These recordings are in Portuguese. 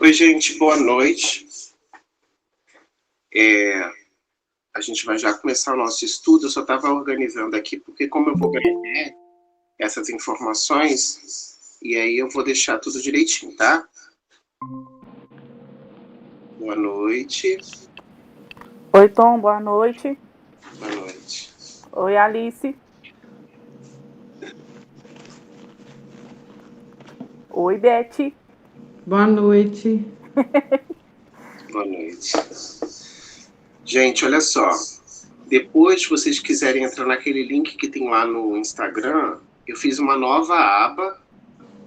Oi, gente, boa noite. A gente vai já começar o nosso estudo. Eu só estava organizando aqui, porque como eu vou ganhar essas informações, e aí eu vou deixar tudo direitinho, tá? Boa noite. Oi, Tom, boa noite. Boa noite. Oi, Alice. Oi, Beth. Boa noite. Boa noite. Gente, olha só. Depois, se vocês quiserem entrar naquele link que tem lá no Instagram, eu fiz uma nova aba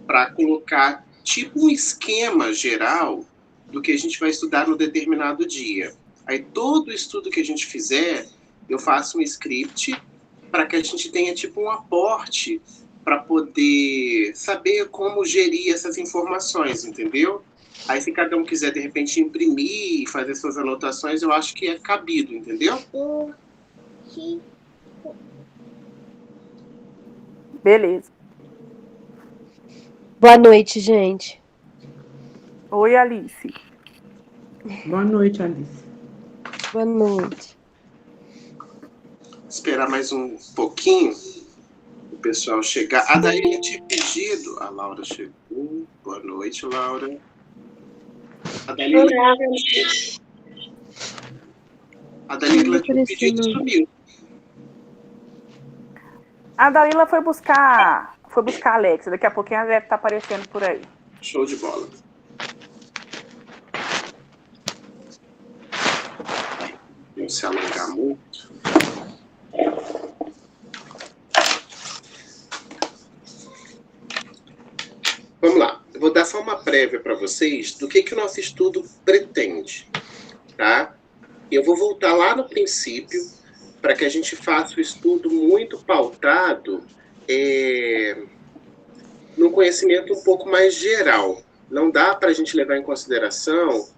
para colocar tipo um esquema geral do que a gente vai estudar no determinado dia. Aí todo estudo que a gente fizer, eu faço um script para que a gente tenha tipo um aporte para poder saber como gerir essas informações, entendeu? Aí se cada um quiser de repente imprimir e fazer suas anotações, eu acho que é cabido, entendeu? Beleza. Boa noite, gente. Oi, Alice. Boa noite, Alice. Boa noite. Esperar mais um pouquinho o pessoal chegar. A Daíla tinha pedido. A Laura chegou. Boa noite, Laura. A Dalila tinha pedido e sumiu. A Dalila foi buscar a Alexa. Daqui a pouquinho ela deve estar aparecendo por aí. Show de bola. Não se alongar muito. Vamos lá. Eu vou dar só uma prévia para vocês do que o nosso estudo pretende, tá? Eu vou voltar lá no princípio para que a gente faça o estudo muito pautado num conhecimento um pouco mais geral. Não dá para a gente levar em consideração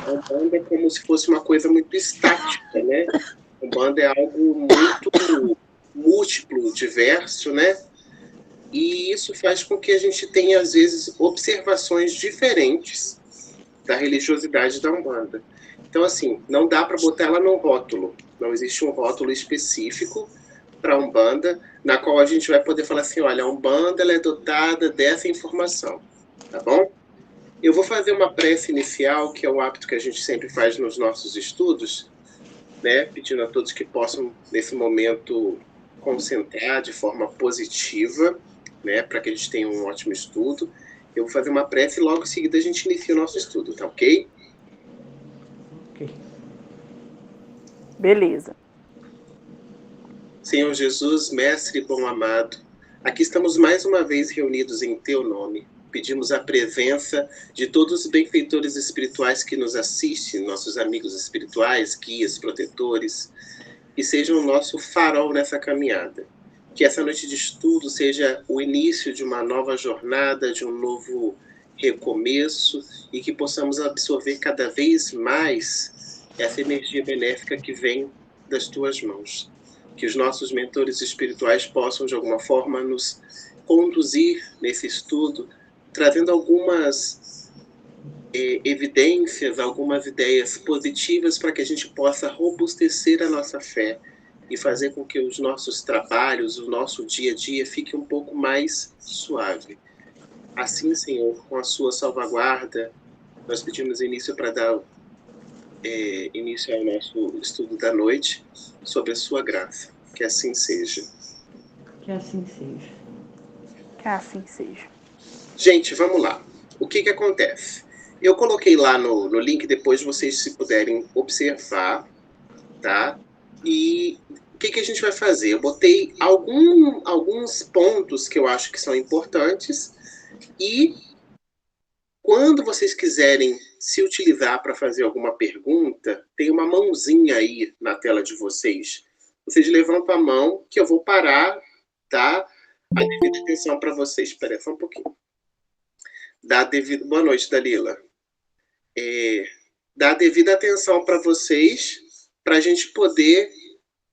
a Umbanda como se fosse uma coisa muito estática, né? A Umbanda é algo muito múltiplo, diverso, né? E isso faz com que a gente tenha, às vezes, observações diferentes da religiosidade da Umbanda. Então, assim, não dá para botar ela num rótulo. Não existe um rótulo específico para a Umbanda, na qual a gente vai poder falar assim, olha, a Umbanda ela é dotada dessa informação, tá bom? Eu vou fazer uma prece inicial, que é o hábito que a gente sempre faz nos nossos estudos, né? Pedindo a todos que possam, nesse momento, concentrar de forma positiva, né? Para que a gente tenha um ótimo estudo. Eu vou fazer uma prece e logo em seguida a gente inicia o nosso estudo, tá ok? Ok. Beleza. Senhor Jesus, Mestre bom amado, aqui estamos mais uma vez reunidos em Teu nome. Pedimos a presença de todos os benfeitores espirituais que nos assistem, nossos amigos espirituais, guias, protetores, que sejam o nosso farol nessa caminhada. Que essa noite de estudo seja o início de uma nova jornada, de um novo recomeço, e que possamos absorver cada vez mais essa energia benéfica que vem das Tuas mãos. Que os nossos mentores espirituais possam, de alguma forma, nos conduzir nesse estudo, trazendo algumas evidências, algumas ideias positivas para que a gente possa robustecer a nossa fé e fazer com que os nossos trabalhos, o nosso dia a dia fique um pouco mais suave. Assim, Senhor, com a sua salvaguarda, nós pedimos início para dar início ao nosso estudo da noite sobre a sua graça. Que assim seja. Que assim seja. Que assim seja. Gente, vamos lá. O que acontece? Eu coloquei lá no link, depois vocês, se puderem observar, tá? E o que a gente vai fazer? Eu botei alguns pontos que eu acho que são importantes e quando vocês quiserem se utilizar para fazer alguma pergunta, tem uma mãozinha aí na tela de vocês. Vocês levantam a mão que eu vou parar, tá? A devida atenção para vocês. Espera só um pouquinho. Boa noite, Dalila. Dá a devida atenção para vocês, para a gente poder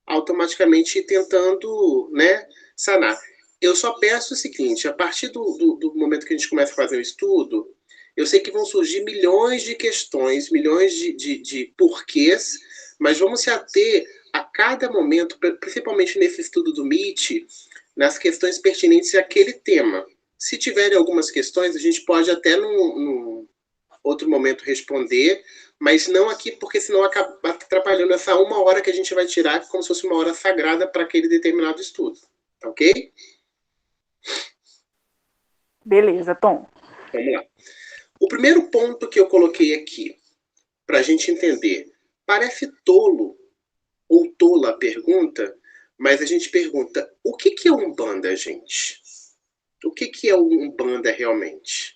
automaticamente ir tentando, né, sanar. Eu só peço o seguinte, a partir do momento que a gente começa a fazer o estudo, Eu sei que vão surgir milhões de questões, milhões de porquês, mas vamos se ater a cada momento, principalmente nesse estudo do MIT, nas questões pertinentes àquele tema. Se tiverem algumas questões, a gente pode até num outro momento responder, mas não aqui, porque senão acaba atrapalhando essa 1 hora que a gente vai tirar, como se fosse uma hora sagrada para aquele determinado estudo. Tá ok? Beleza, Tom. Vamos lá. O primeiro ponto que eu coloquei aqui, para a gente entender, parece tolo ou tola a pergunta, mas a gente pergunta, o que é Umbanda, gente? O que é Umbanda realmente?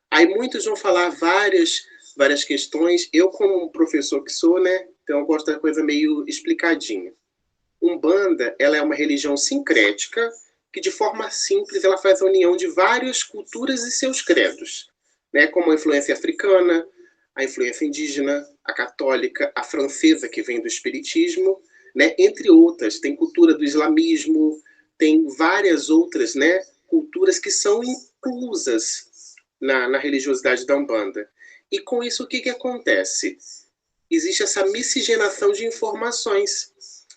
Aí muitos vão falar várias questões. Eu, como um professor que sou, né, então eu gosto da coisa meio explicadinha. Umbanda, ela é uma religião sincrética que, de forma simples, ela faz a união de várias culturas e seus credos, né, como a influência africana, a influência indígena, a católica, a francesa, que vem do espiritismo, né, entre outras. Tem cultura do islamismo, tem várias outras, né, culturas que são inclusas na religiosidade da Umbanda. E com isso, o que acontece? Existe essa miscigenação de informações.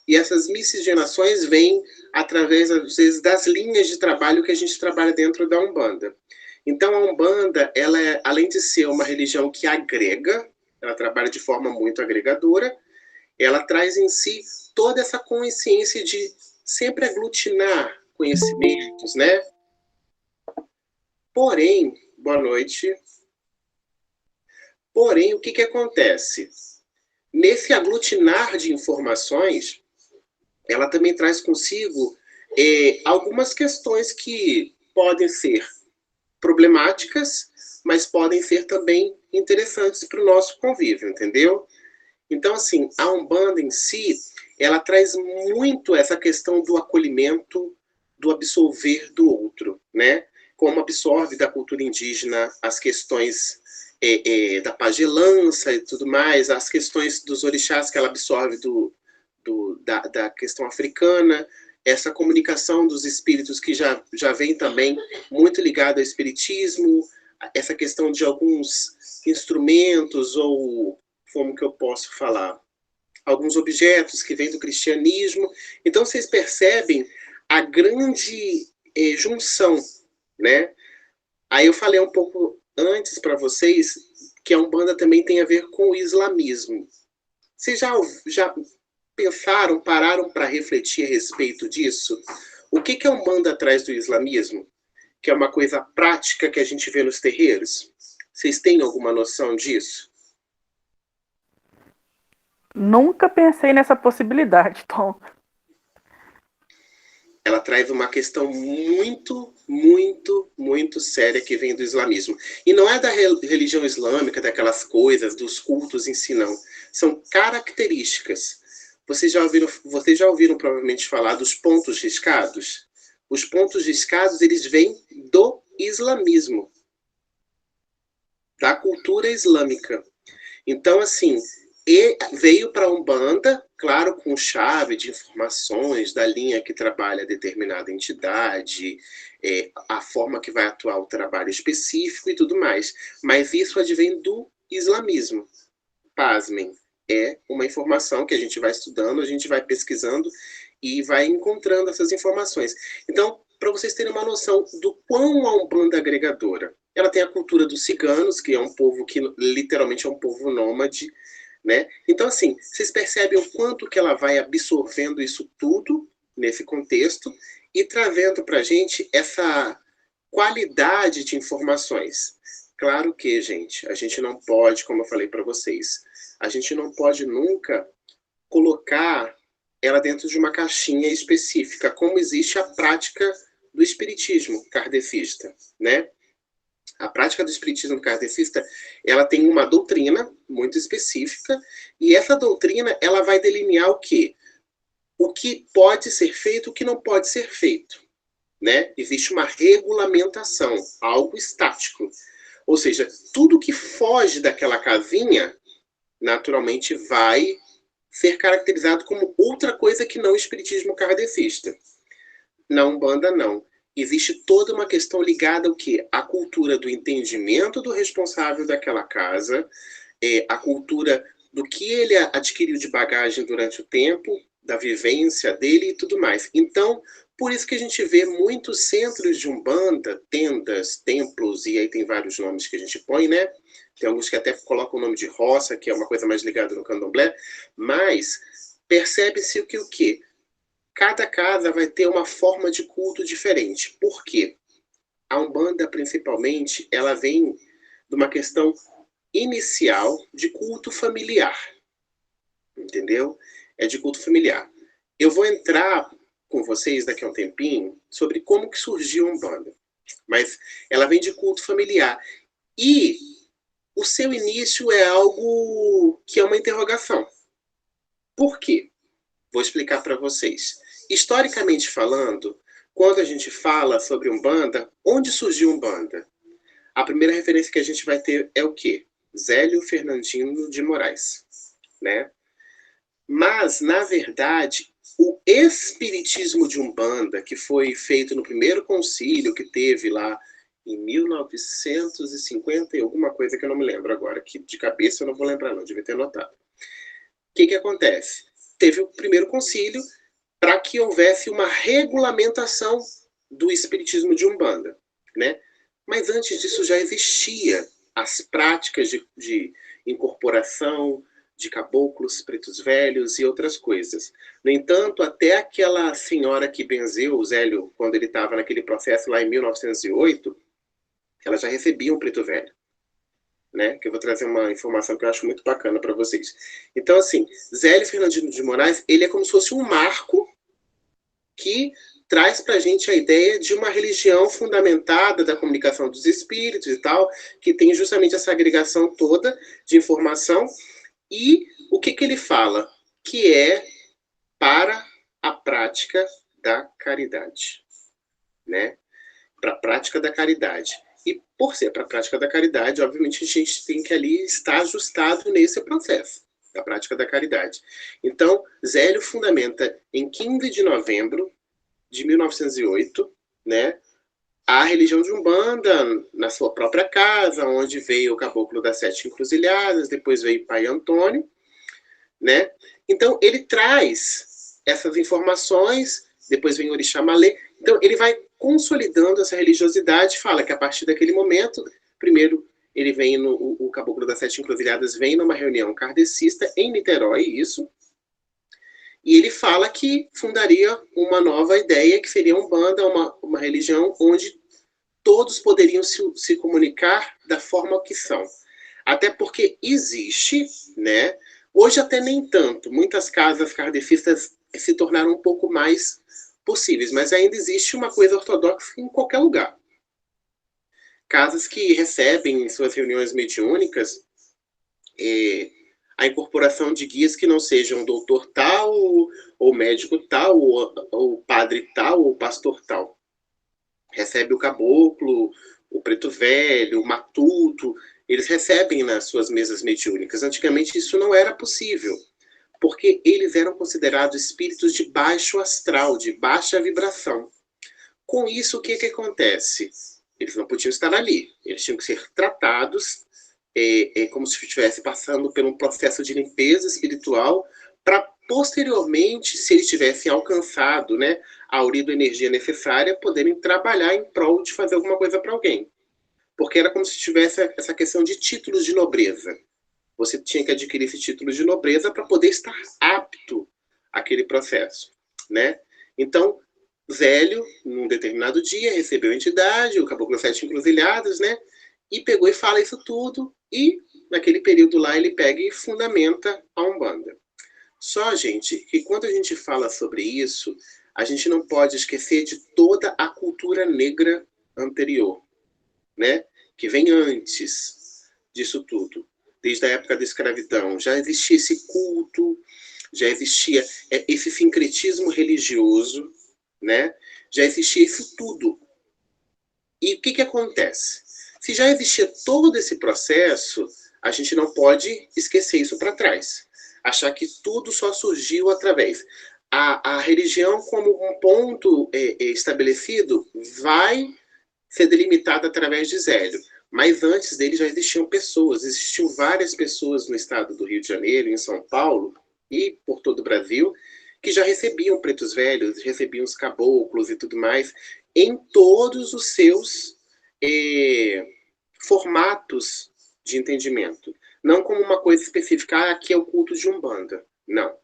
E essas miscigenações vêm através, às vezes, das linhas de trabalho que a gente trabalha dentro da Umbanda. Então, a Umbanda, ela é, além de ser uma religião que agrega, ela trabalha de forma muito agregadora, ela traz em si toda essa consciência de sempre aglutinar conhecimentos, né? Porém, boa noite. Porém, o que acontece? Nesse aglutinar de informações, ela também traz consigo algumas questões que podem ser problemáticas, mas podem ser também interessantes para o nosso convívio, entendeu? Então, assim, a Umbanda em si, ela traz muito essa questão do acolhimento, do absorver do outro, né? Como absorve da cultura indígena as questões da pagelança e tudo mais, as questões dos orixás que ela absorve da questão africana, essa comunicação dos espíritos que já vem também muito ligada ao espiritismo, essa questão de alguns instrumentos ou, como que eu posso falar, alguns objetos que vêm do cristianismo. Então, vocês percebem a grande junção, né? Aí eu falei um pouco antes para vocês que a Umbanda também tem a ver com o islamismo. Vocês já pensaram, pararam para refletir a respeito disso? O que a Umbanda traz do islamismo? Que é uma coisa prática que a gente vê nos terreiros? Vocês têm alguma noção disso? Nunca pensei nessa possibilidade, Tom. Ela traz uma questão muito, muito, muito séria que vem do islamismo. E não é da religião islâmica, daquelas coisas, dos cultos em si, não. São características. Vocês já ouviram provavelmente falar dos pontos riscados? Os pontos riscados, eles vêm do islamismo, da cultura islâmica. Então, assim, veio para a Umbanda, claro, com chave de informações da linha que trabalha determinada entidade, a forma que vai atuar o trabalho específico e tudo mais. Mas isso advém do islamismo. Pasmem, é uma informação que a gente vai estudando, a gente vai pesquisando e vai encontrando essas informações. Então, para vocês terem uma noção do quão a Umbanda é agregadora. Ela tem a cultura dos ciganos, que é um povo que literalmente é um povo nômade, né? Então, assim, vocês percebem o quanto que ela vai absorvendo isso tudo nesse contexto e trazendo para a gente essa qualidade de informações. Claro que, gente, a gente não pode, como eu falei para vocês, a gente não pode nunca colocar ela dentro de uma caixinha específica, como existe a prática do espiritismo kardecista, né? A prática do espiritismo kardecista, ela tem uma doutrina muito específica, e essa doutrina, ela vai delinear o quê? O que pode ser feito, o que não pode ser feito, né? Existe uma regulamentação, algo estático. Ou seja, tudo que foge daquela casinha, naturalmente vai ser caracterizado como outra coisa que não o espiritismo kardecista. Na Umbanda, não. existe toda uma questão ligada ao quê? À cultura do entendimento do responsável daquela casa, a cultura do que ele adquiriu de bagagem durante o tempo, da vivência dele e tudo mais. Então, por isso que a gente vê muitos centros de Umbanda, tendas, templos, e aí tem vários nomes que a gente põe, né? Tem alguns que até colocam o nome de roça, que é uma coisa mais ligada no candomblé, mas percebe-se o quê? Cada casa vai ter uma forma de culto diferente. Por quê? A Umbanda, principalmente, ela vem de uma questão inicial de culto familiar. Entendeu? É de culto familiar. Eu vou entrar com vocês daqui a um tempinho sobre como que surgiu a Umbanda. Mas ela vem de culto familiar. E o seu início é algo que é uma interrogação. Por quê? Vou explicar para vocês. Historicamente falando, quando a gente fala sobre Umbanda, onde surgiu Umbanda? A primeira referência que a gente vai ter é o quê? Zélio Fernandino de Moraes, né? Mas, na verdade, o espiritismo de Umbanda, que foi feito no primeiro concílio que teve lá em 1950 e alguma coisa que eu não me lembro agora, que de cabeça eu não vou lembrar não, devia ter anotado. O que acontece? Teve o primeiro concílio para que houvesse uma regulamentação do espiritismo de Umbanda, né? Mas antes disso já existia as práticas de incorporação de caboclos, pretos velhos e outras coisas. No entanto, até aquela senhora que benzeu o Zélio, quando ele estava naquele processo lá em 1908, ela já recebia um preto velho, né? Que eu vou trazer uma informação que eu acho muito bacana para vocês. Então, assim, Zélio Fernandino de Moraes, ele é como se fosse um marco que traz para a gente a ideia de uma religião fundamentada da comunicação dos espíritos e tal, que tem justamente essa agregação toda de informação. E o que ele fala? Que é para a prática da caridade, né? Para a prática da caridade. E por ser para a prática da caridade, obviamente a gente tem que ali estar ajustado nesse processo da prática da caridade. Então, Zélio fundamenta em 15 de novembro de 1908, né, a religião de Umbanda na sua própria casa, onde veio o Caboclo das Sete Encruzilhadas, depois veio Pai Antônio, né? Então, ele traz essas informações, depois vem Orixá Malê. Então, ele vai consolidando essa religiosidade, fala que a partir daquele momento, primeiro, ele vem o Caboclo das Sete Encruzilhadas vem numa reunião kardecista em Niterói, isso, e ele fala que fundaria uma nova ideia, que seria Umbanda, uma religião onde todos poderiam se comunicar da forma que são. Até porque existe, né? Hoje até nem tanto. Muitas casas kardecistas se tornaram um pouco mais possíveis, mas ainda existe uma coisa ortodoxa em qualquer lugar. Casas que recebem em suas reuniões mediúnicas a incorporação de guias que não sejam doutor tal, ou médico tal, ou padre tal, ou pastor tal. Recebe o caboclo, o preto velho, o matuto, eles recebem nas suas mesas mediúnicas. Antigamente isso não era possível, porque eles eram considerados espíritos de baixo astral, de baixa vibração. Com isso, o que acontece? Eles não podiam estar ali, eles tinham que ser tratados como se estivesse passando por um processo de limpeza espiritual, para posteriormente, se eles tivessem alcançado, né, a energia necessária, poderem trabalhar em prol de fazer alguma coisa para alguém. Porque era como se tivesse essa questão de títulos de nobreza. Você tinha que adquirir esse título de nobreza para poder estar apto àquele processo, né? Então, Zélio, num determinado dia, recebeu a entidade, o Caboclo Sete Encruzilhadas, né? E pegou e fala isso tudo, e naquele período lá ele pega e fundamenta a Umbanda. Só, gente, que quando a gente fala sobre isso, a gente não pode esquecer de toda a cultura negra anterior, né? Que vem antes disso tudo. Desde a época da escravidão, já existia esse culto, já existia esse sincretismo religioso, né? Já existia isso tudo. E o que acontece? Se já existia todo esse processo, a gente não pode esquecer isso para trás. Achar que tudo só surgiu através. a religião como um ponto estabelecido vai ser delimitada através de Zélio. Mas antes dele já existiam pessoas, existiam várias pessoas no estado do Rio de Janeiro, em São Paulo e por todo o Brasil, que já recebiam pretos velhos, recebiam os caboclos e tudo mais, em todos os seus formatos de entendimento. Não como uma coisa específica, aqui é o culto de Umbanda. Não.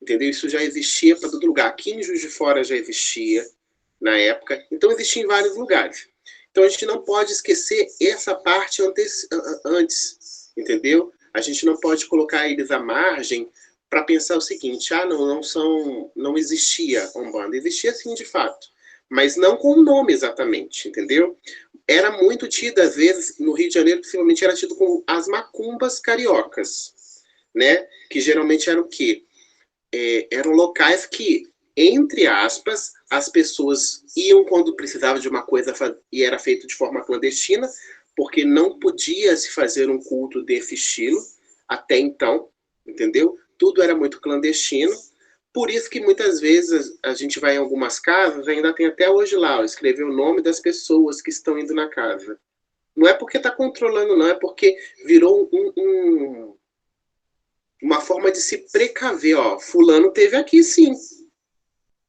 Entendeu? Isso já existia para todo lugar. Aqui em Juiz de Fora já existia na época. Então existia em vários lugares. Então a gente não pode esquecer essa parte antes, entendeu? A gente não pode colocar eles à margem para pensar o seguinte: não existia Umbanda. Existia sim, de fato, mas não com o nome exatamente, entendeu? Era muito tido, às vezes, no Rio de Janeiro, possivelmente era tido como as macumbas cariocas, né? Que geralmente eram o quê? Eram locais que, entre aspas, as pessoas iam quando precisavam de uma coisa e era feito de forma clandestina, porque não podia se fazer um culto desse estilo até então, entendeu? Tudo era muito clandestino. Por isso que muitas vezes a gente vai em algumas casas, ainda tem até hoje lá, escrever o nome das pessoas que estão indo na casa. Não é porque está controlando, não, é porque virou uma forma de se precaver. Ó, fulano esteve aqui, sim.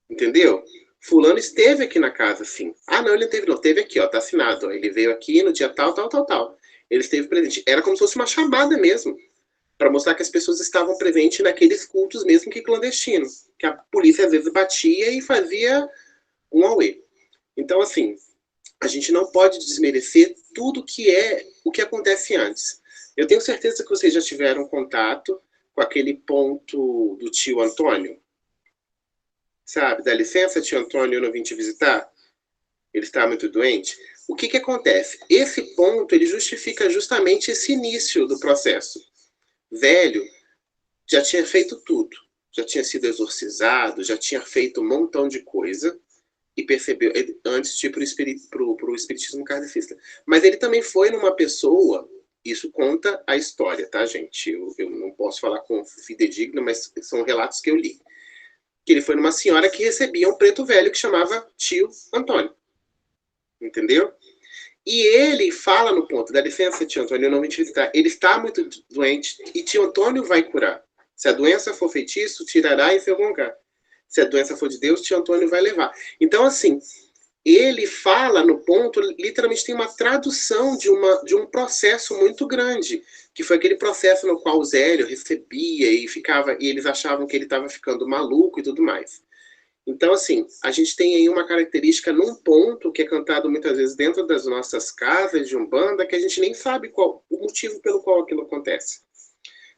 Entendeu? Fulano esteve aqui na casa, sim. Ah, não, ele não esteve, não. Esteve aqui, ó, tá assinado. Ó. Ele veio aqui no dia tal, tal, tal, tal. Ele esteve presente. Era como se fosse uma chamada mesmo, para mostrar que as pessoas estavam presentes naqueles cultos mesmo que clandestinos, que a polícia às vezes batia e fazia um auê. Então, assim, a gente não pode desmerecer tudo que é o que acontece antes. Eu tenho certeza que vocês já tiveram contato com aquele ponto do tio Antônio. Sabe, dá licença, tio Antônio, eu não vim te visitar? Ele está muito doente. O que acontece? Esse ponto, ele justifica justamente esse início do processo. Velho já tinha feito tudo. Já tinha sido exorcizado, já tinha feito um montão de coisa e percebeu, antes de ir para o espiritismo kardecista. Mas ele também foi numa pessoa, isso conta a história, tá, gente? Eu não posso falar com fidedigno, mas são relatos que eu li. Que ele foi numa senhora que recebia um preto velho que chamava tio Antônio. Entendeu? E ele fala no ponto, dá licença, tio Antônio, eu não vim te visitar. Ele está muito doente e tio Antônio vai curar. Se a doença for feitiço, tirará em seu lugar. Se a doença for de Deus, tio Antônio vai levar. Então, assim, ele fala no ponto, literalmente tem uma tradução de um processo muito grande, que foi aquele processo no qual o Zélio recebia e eles achavam que ele estava ficando maluco e tudo mais. Então, assim, a gente tem aí uma característica num ponto que é cantado muitas vezes dentro das nossas casas de Umbanda, que a gente nem sabe qual o motivo pelo qual aquilo acontece,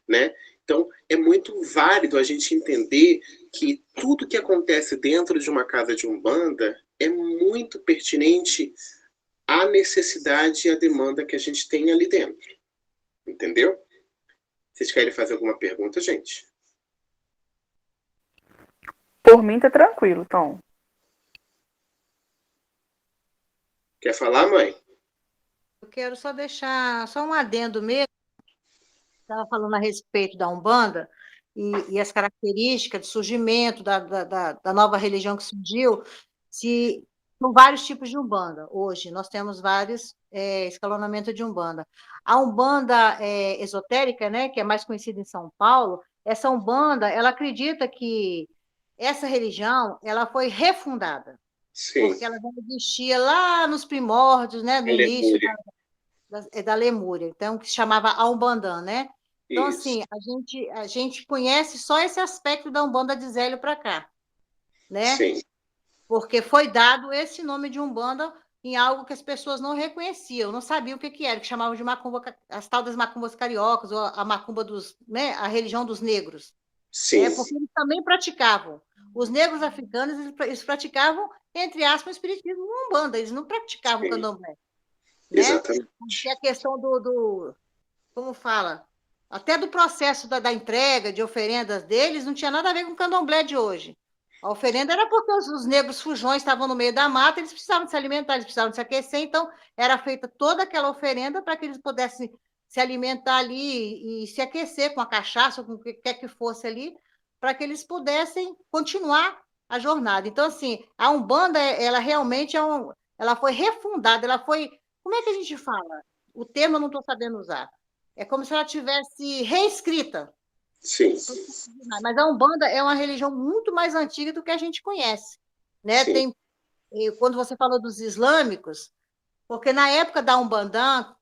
né? Então, é muito válido a gente entender que tudo que acontece dentro de uma casa de Umbanda é muito pertinente à necessidade e à demanda que a gente tem ali dentro. Entendeu? Vocês querem fazer alguma pergunta, gente? Por mim tá tranquilo, Tom. Quer falar, mãe? Eu quero só deixar só um adendo mesmo. Estava falando a respeito da Umbanda e as características de surgimento da nova religião que surgiu. São vários tipos de Umbanda. Hoje nós temos vários escalonamentos de Umbanda. A Umbanda esotérica, né, que é mais conhecida em São Paulo, essa Umbanda, ela acredita que essa religião ela foi refundada. Sim. Porque ela já existia lá nos primórdios, né, no início da Lemúria, então, que se chamava a Umbandã, né? Então, Isso. assim, a gente conhece só esse aspecto da Umbanda de Zélio para cá, né? Sim. Porque foi dado esse nome de Umbanda em algo que as pessoas não reconheciam, não sabiam o que era, que chamavam de macumba, as tal das macumbas cariocas, ou a macumba dos, né, a religião dos negros. Sim. Porque eles também praticavam. Os negros africanos, eles praticavam, entre aspas, o espiritismo no Umbanda, eles não praticavam o candomblé. Né? Exatamente. Porque a questão como fala, até do processo da entrega de oferendas deles não tinha nada a ver com o candomblé de hoje. A oferenda era porque os negros fujões estavam no meio da mata, eles precisavam de se alimentar, eles precisavam de se aquecer, então era feita toda aquela oferenda para que eles pudessem se alimentar ali e se aquecer com a cachaça, com o que quer que fosse ali, para que eles pudessem continuar a jornada. Então, assim, a Umbanda, ela realmente ela foi refundada, ela foi... Como é que a gente fala? O termo eu não estou sabendo usar. É como se ela tivesse reescrita. Sim. Mas a Umbanda é uma religião muito mais antiga do que a gente conhece, né? Sim. Quando você falou dos islâmicos, porque na época da Umbanda,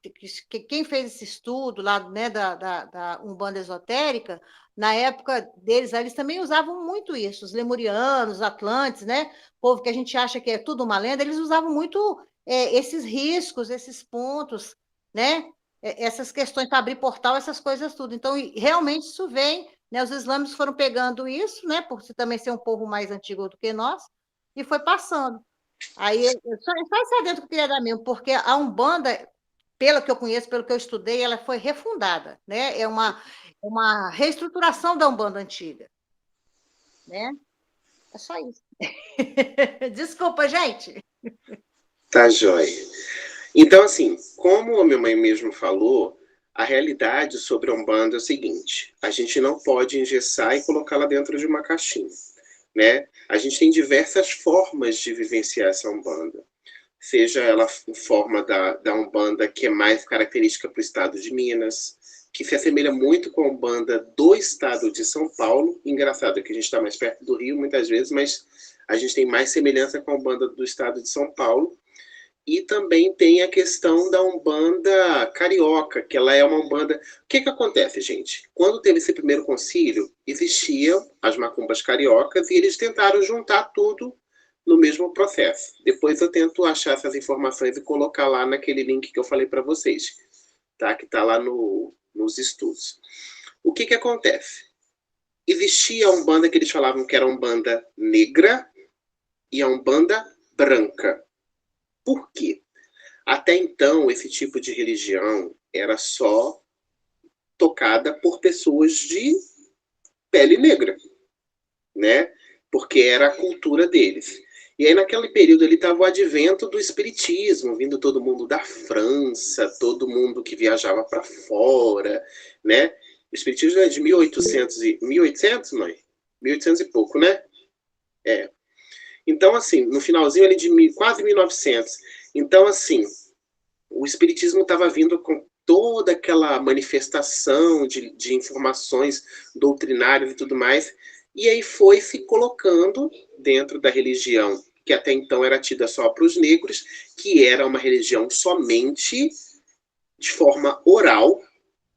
quem fez esse estudo lá, né, da Umbanda esotérica, na época deles, eles também usavam muito isso, os lemurianos, os atlantes, né? Povo que a gente acha que é tudo uma lenda, eles usavam muito esses riscos, esses pontos, né? Essas questões para abrir portal, essas coisas tudo. Então, realmente isso vem, né? Os islâmicos foram pegando isso, né? Por também ser um povo mais antigo do que nós, e foi passando. Aí, só esse adendo que eu queria dar mesmo, porque a Umbanda, pelo que eu conheço, pelo que eu estudei, ela foi refundada, né? É uma reestruturação da Umbanda antiga, né? É só isso. Desculpa, gente. Tá jóia. Então, assim, como a minha mãe mesmo falou, a realidade sobre a Umbanda é o seguinte: a gente não pode engessar e colocá-la dentro de uma caixinha, né? A gente tem diversas formas de vivenciar essa Umbanda. Seja ela em forma da Umbanda, que é mais característica para o estado de Minas, que se assemelha muito com a Umbanda do estado de São Paulo. Engraçado que a gente está mais perto do Rio, muitas vezes, mas a gente tem mais semelhança com a Umbanda do estado de São Paulo. E também tem a questão da Umbanda carioca, que ela é uma Umbanda... O que acontece, gente? Quando teve esse primeiro concílio, existiam as macumbas cariocas e eles tentaram juntar tudo no mesmo processo. Depois eu tento achar essas informações e colocar lá naquele link que eu falei para vocês, tá? Que está lá nos estudos. O que acontece? Existia a Umbanda que eles falavam que era a Umbanda negra e a Umbanda branca. Por quê? Até então, esse tipo de religião era só tocada por pessoas de pele negra, né? Porque era a cultura deles. E aí, naquele período, ele estava o advento do espiritismo, vindo todo mundo da França, todo mundo que viajava para fora, né? O espiritismo é de 1800, mãe? 1800 e pouco, né? É. Então, assim, no finalzinho ali de quase 1900. Então, assim, o espiritismo estava vindo com toda aquela manifestação de informações doutrinárias e tudo mais, e aí foi se colocando dentro da religião, que até então era tida só para os negros, que era uma religião somente de forma oral,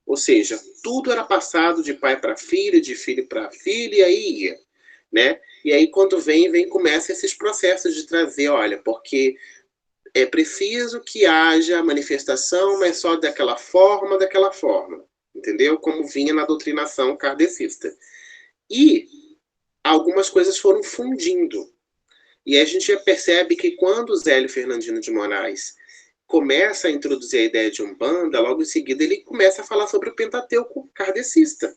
ou seja, tudo era passado de pai para filho, de filho para filho, e aí ia, né? E aí quando começa esses processos de trazer, olha, porque é preciso que haja manifestação, mas só daquela forma, entendeu? Como vinha na doutrinação kardecista. E algumas coisas foram fundindo. E aí a gente já percebe que quando o Zélio Fernandino de Moraes começa a introduzir a ideia de Umbanda, logo em seguida ele começa a falar sobre o Pentateuco kardecista,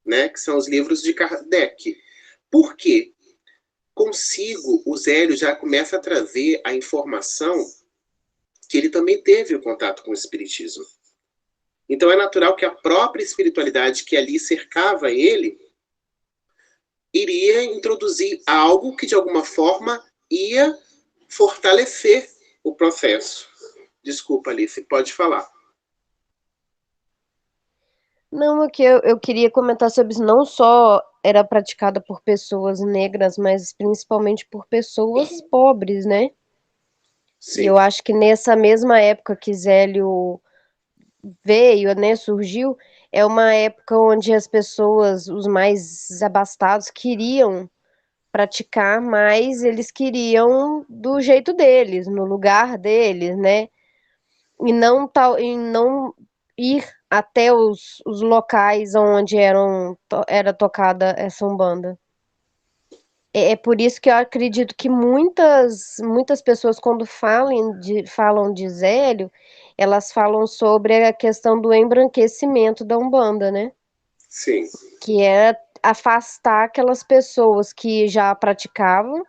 né? Que são os livros de Kardec. Por quê? Consigo, o Zélio já começa a trazer a informação que ele também teve o contato com o espiritismo. Então é natural que a própria espiritualidade que ali cercava ele iria introduzir algo que de alguma forma ia fortalecer o processo. Desculpa, Alice, pode falar. Não, o que eu queria comentar sobre isso, não só era praticada por pessoas negras, mas principalmente por pessoas pobres, né? Sim. E eu acho que nessa mesma época que Zélio veio, né, surgiu, é uma época onde as pessoas, os mais abastados, queriam praticar, mas eles queriam do jeito deles, no lugar deles, né? E não ir até os locais onde era tocada essa Umbanda. É por isso que eu acredito que muitas pessoas, quando falam de Zélio, elas falam sobre a questão do embranquecimento da Umbanda, né? Sim. Que é afastar aquelas pessoas que já praticavam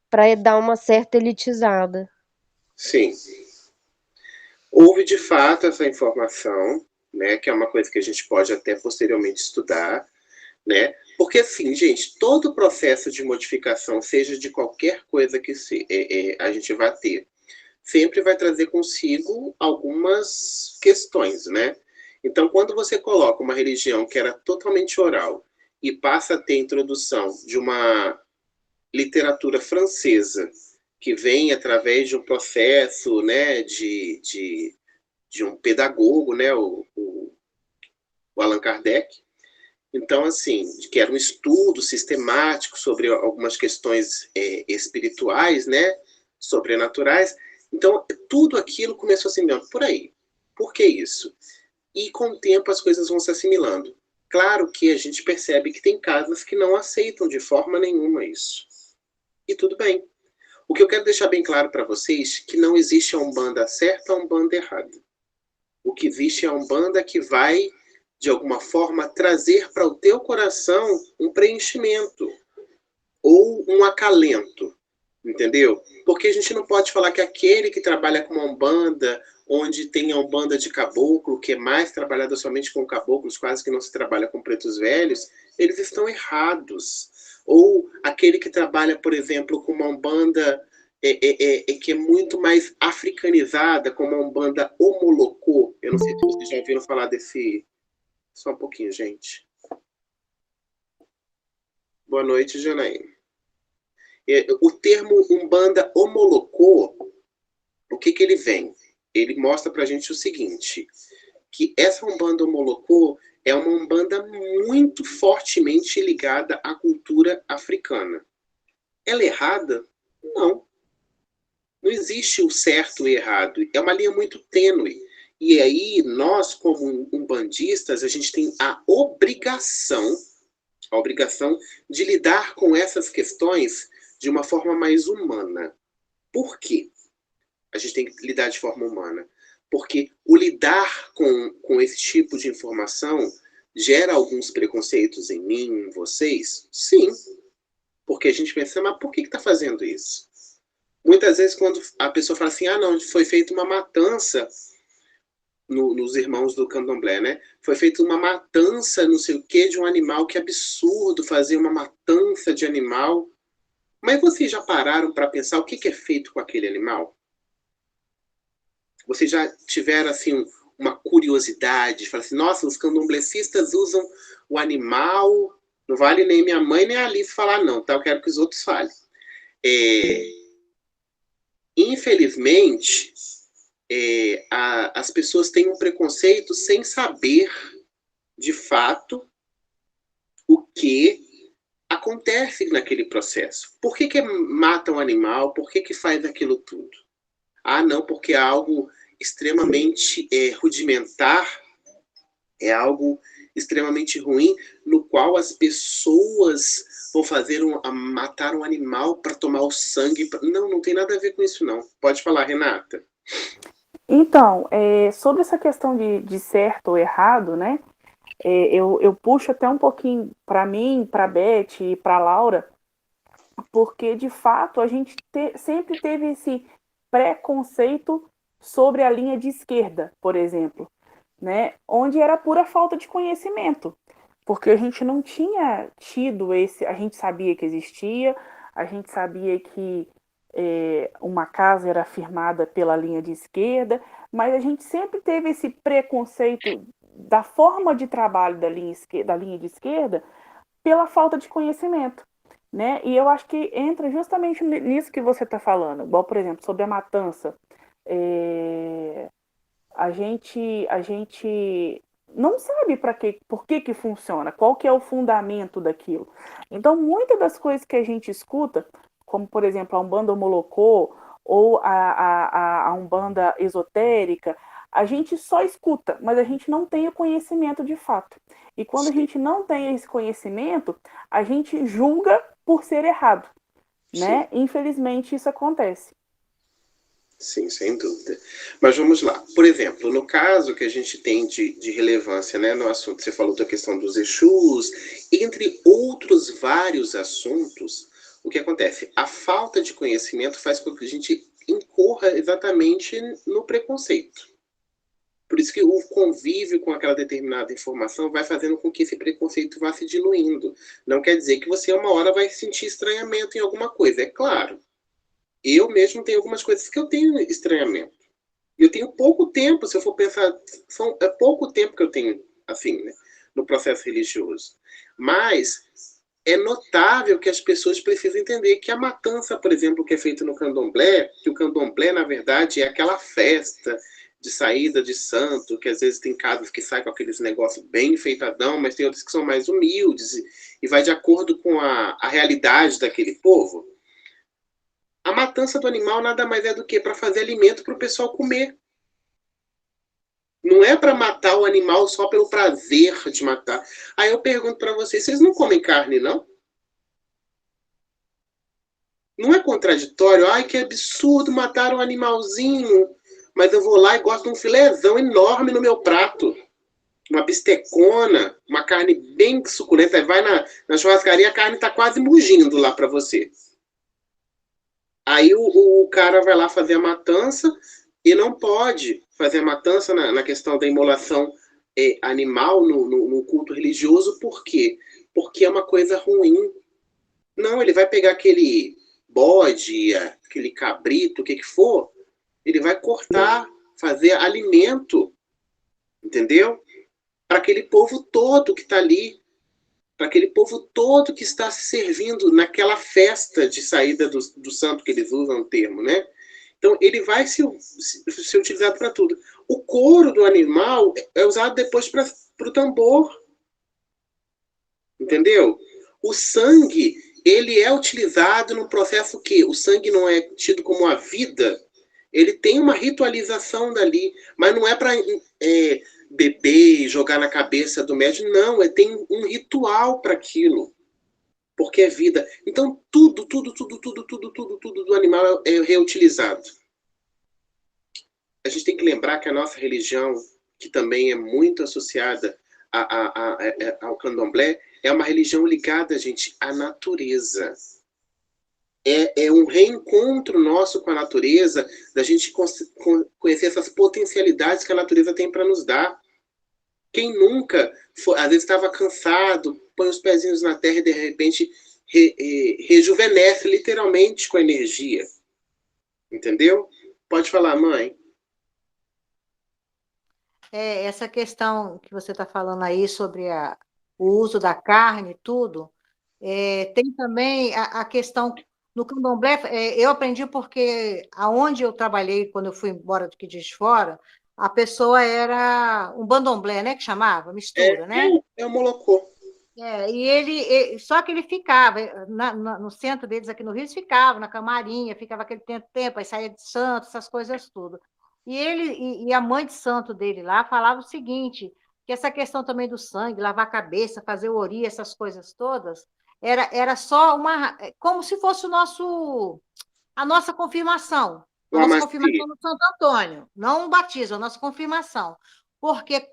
para dar uma certa elitizada. Sim. Houve de fato essa informação, né, que é uma coisa que a gente pode até posteriormente estudar, né? Porque, assim, gente, todo processo de modificação, seja de qualquer coisa que a gente vai ter, sempre vai trazer consigo algumas questões, né? Então, quando você coloca uma religião que era totalmente oral e passa a ter introdução de uma literatura francesa que vem através de um processo, né, de um pedagogo, né, o Allan Kardec. Então, assim, que era um estudo sistemático sobre algumas questões espirituais, né, sobrenaturais. Então, tudo aquilo começou assim, não, por aí. Por que isso? E com o tempo as coisas vão se assimilando. Claro que a gente percebe que tem casas que não aceitam de forma nenhuma isso. E tudo bem. O que eu quero deixar bem claro para vocês é que não existe a Umbanda certa ou a Umbanda errada. O que existe é a Umbanda que vai, de alguma forma, trazer para o teu coração um preenchimento ou um acalento, entendeu? Porque a gente não pode falar que aquele que trabalha com uma Umbanda, onde tem a Umbanda de caboclo, que é mais trabalhada somente com caboclos, quase que não se trabalha com pretos velhos, eles estão errados. Ou aquele que trabalha, por exemplo, com uma Umbanda que é muito mais africanizada, como a Umbanda Omolocô. Eu não sei se vocês já ouviram falar desse... Só um pouquinho, gente. Boa noite, Janaína. O termo Umbanda Omolocô, o que ele vem? Ele mostra pra gente o seguinte, que essa Umbanda Omolocô é uma Umbanda muito fortemente ligada à cultura africana. Ela é errada? Não. Não existe o certo e errado. É uma linha muito tênue. E aí, nós, como umbandistas, a gente tem a obrigação de lidar com essas questões de uma forma mais humana. Por quê? A gente tem que lidar de forma humana. Porque o lidar com esse tipo de informação gera alguns preconceitos em mim, em vocês? Sim. Porque a gente pensa, mas por que está fazendo isso? Muitas vezes, quando a pessoa fala assim, não, foi feita uma matança nos irmãos do candomblé, né? Foi feita uma matança, não sei o que, de um animal, que absurdo fazer uma matança de animal. Mas vocês já pararam para pensar o que é feito com aquele animal? Vocês já tiveram, assim, uma curiosidade? Falar assim, nossa, os candomblecistas usam o animal, não vale nem minha mãe nem a Alice falar não, tá? Eu quero que os outros falem. Infelizmente, as pessoas têm um preconceito sem saber, de fato, o que acontece naquele processo. Por que mata um animal? Por que faz aquilo tudo? Não, porque é algo extremamente rudimentar, é algo extremamente ruim, no qual as pessoas vão matar um animal para tomar o sangue. Não tem nada a ver com isso, não. Pode falar, Renata. Então, sobre essa questão de certo ou errado, né? Eu puxo até um pouquinho para mim, para a Beth e para a Laura, porque, de fato, a gente sempre teve esse preconceito sobre a linha de esquerda, por exemplo, né? Onde era pura falta de conhecimento, porque a gente não tinha tido a gente sabia que existia, a gente sabia que uma casa era firmada pela linha de esquerda, mas a gente sempre teve esse preconceito da forma de trabalho da linha de esquerda pela falta de conhecimento, né? E eu acho que entra justamente nisso que você está falando, igual, por exemplo, sobre a matança. A gente não sabe por que funciona, qual que é o fundamento daquilo. Então, muitas das coisas que a gente escuta, como, por exemplo, a Umbanda Omolocô ou a Umbanda esotérica, a gente só escuta, mas a gente não tem o conhecimento de fato. E quando a gente não tem esse conhecimento, a gente julga por ser errado, né? Infelizmente, isso acontece. Sim, sem dúvida. Mas vamos lá. Por exemplo, no caso que a gente tem de relevância, né, no assunto, você falou da questão dos Exus, entre outros vários assuntos, o que acontece? A falta de conhecimento faz com que a gente incorra exatamente no preconceito. Por isso que o convívio com aquela determinada informação vai fazendo com que esse preconceito vá se diluindo. Não quer dizer que você uma hora vai sentir estranhamento em alguma coisa, é claro. Eu mesmo tenho algumas coisas que eu tenho estranhamento. Eu tenho pouco tempo, se eu for pensar, é pouco tempo que eu tenho, assim, né, no processo religioso. Mas é notável que as pessoas precisam entender que a matança, por exemplo, que é feita no candomblé, que o candomblé, na verdade, é aquela festa de saída de santo, que às vezes tem casas que saem com aqueles negócios bem enfeitadão, mas tem outros que são mais humildes e vai de acordo com a realidade daquele povo. A matança do animal nada mais é do que para fazer alimento para o pessoal comer. Não é para matar o animal só pelo prazer de matar. Aí eu pergunto para vocês não comem carne, não? Não é contraditório? Ai, que absurdo matar um animalzinho. Mas eu vou lá e gosto de um filézão enorme no meu prato. Uma bistecona, uma carne bem suculenta. Aí vai na churrascaria, a carne está quase mugindo lá para você. Aí o cara vai lá fazer a matança e não pode fazer a matança na questão da imolação animal no culto religioso. Por quê? Porque é uma coisa ruim. Não, ele vai pegar aquele bode, aquele cabrito, o que for, ele vai cortar, fazer alimento, entendeu? Para aquele povo todo que está ali, para aquele povo todo que está se servindo naquela festa de saída do santo, que eles usam o termo, né? Então, ele vai ser utilizado para tudo. O couro do animal é usado depois para o tambor. Entendeu? O sangue, ele é utilizado no processo que o sangue não é tido como a vida. Ele tem uma ritualização dali, mas não é para beber e jogar na cabeça do médico, não, tem um ritual para aquilo, porque é vida. Então, tudo do animal é reutilizado. A gente tem que lembrar que a nossa religião, que também é muito associada ao candomblé, é uma religião ligada, gente, à natureza. É um reencontro nosso com a natureza, da gente conhecer essas potencialidades que a natureza tem para nos dar. Quem nunca, às vezes estava cansado, põe os pezinhos na terra e de repente rejuvenesce literalmente com a energia. Entendeu? Pode falar, mãe. Essa questão que você está falando aí sobre o uso da carne e tudo, tem também a questão no candomblé. Eu aprendi porque aonde eu trabalhei quando eu fui embora daqui de fora, a pessoa era um bandomblé, né, que chamava, mistura, né? É o molocô. Só que ele ficava no centro deles aqui no Rio, eles ficavam na camarinha, ficava aquele tempo, aí saía de santo, essas coisas tudo. E a mãe de santo dele lá falava o seguinte, que essa questão também do sangue, lavar a cabeça, fazer o ori, essas coisas todas, era só como se fosse a nossa confirmação. A nossa confirmação no Santo Antônio, não um batismo, a nossa confirmação. Porque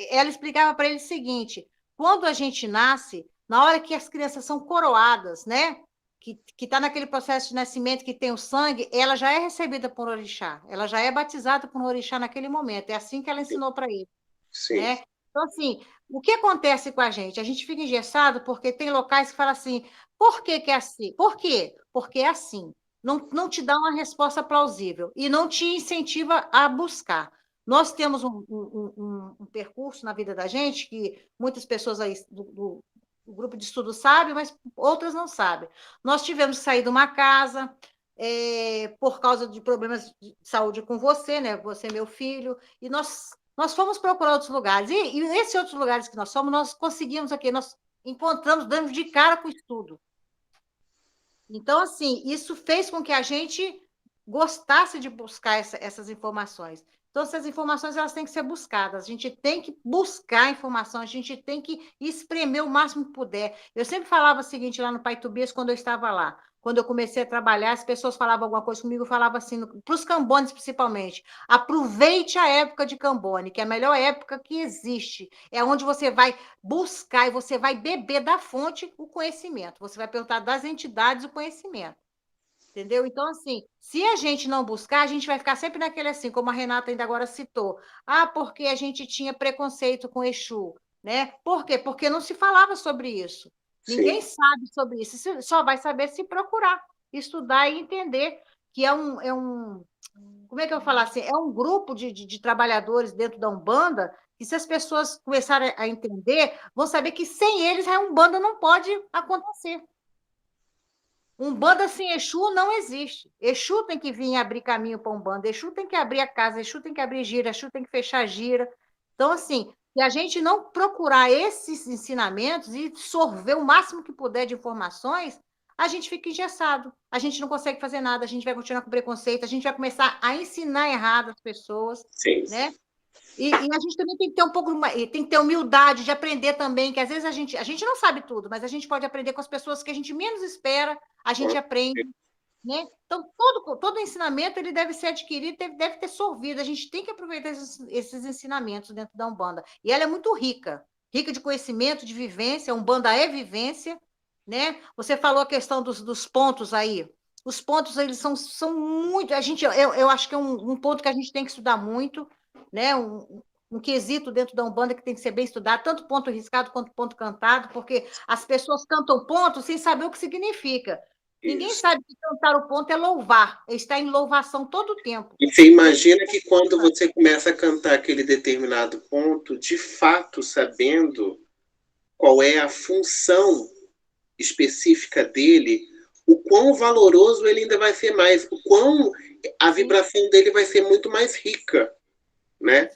ela explicava para ele o seguinte: quando a gente nasce, na hora que as crianças são coroadas, né? Que está naquele processo de nascimento que tem o sangue, ela já é recebida por um orixá, ela já é batizada por um orixá naquele momento. É assim que ela ensinou para ele. Sim. Né? Então, assim, o que acontece com a gente? A gente fica engessado porque tem locais que falam assim, por que é assim? Por quê? Porque é assim. Não te dá uma resposta plausível e não te incentiva a buscar. Nós temos um percurso na vida da gente que muitas pessoas aí do grupo de estudo sabem, mas outras não sabem. Nós tivemos que sair de uma casa por causa de problemas de saúde com você, né? Você, meu filho, e nós fomos procurar outros lugares. E nesses outros lugares que nós fomos, nós conseguimos aqui, nós encontramos, dando de cara com o estudo. Então, assim, isso fez com que a gente gostasse de buscar essas informações. Então, essas informações elas têm que ser buscadas. A gente tem que buscar informação, a gente tem que espremer o máximo que puder. Eu sempre falava o seguinte lá no Pai Tobias, quando eu estava lá. Quando eu comecei a trabalhar, as pessoas falavam alguma coisa comigo, eu falava assim, para os cambones principalmente, aproveite a época de Cambone, que é a melhor época que existe. É onde você vai buscar e você vai beber da fonte o conhecimento. Você vai perguntar das entidades o conhecimento. Entendeu? Então, assim, se a gente não buscar, a gente vai ficar sempre naquele assim, como a Renata ainda agora citou. Ah, porque a gente tinha preconceito com Exu, né? Por quê? Porque não se falava sobre isso. Ninguém Sim, sabe sobre isso. Você só vai saber se procurar, estudar e entender que como é que eu vou falar assim? É um grupo de trabalhadores dentro da Umbanda que, se as pessoas começarem a entender, vão saber que sem eles a Umbanda não pode acontecer. Umbanda sem Exu não existe. Exu tem que vir abrir caminho para Umbanda, Exu tem que abrir a casa, Exu tem que abrir gira, Exu tem que fechar gira. Então, assim, se a gente não procurar esses ensinamentos e sorver o máximo que puder de informações, a gente fica engessado. A gente não consegue fazer nada, a gente vai continuar com preconceito, a gente vai começar a ensinar errado as pessoas, sim. né? E a gente também tem que ter um pouco, tem que ter humildade de aprender também, que às vezes a gente não sabe tudo, mas a gente pode aprender com as pessoas que a gente menos espera, a gente aprende, né? Então, todo ensinamento ele deve ser adquirido, deve ter sorvido. A gente tem que aproveitar esses ensinamentos dentro da Umbanda. E ela é muito rica, rica de conhecimento, de vivência. A Umbanda é vivência, né? Você falou a questão dos pontos aí. Os pontos, eles são muito... Eu acho que é um ponto que a gente tem que estudar muito, né? Um quesito dentro da Umbanda que tem que ser bem estudado, tanto ponto riscado quanto ponto cantado, porque as pessoas cantam ponto sem saber o que significa. Ninguém Isso. sabe que cantar o ponto é louvar, está em louvação todo o tempo. E você imagina que quando você começa a cantar aquele determinado ponto, de fato sabendo qual é a função específica dele, o quão valoroso ele ainda vai ser mais, o quão a vibração dele vai ser muito mais rica, né?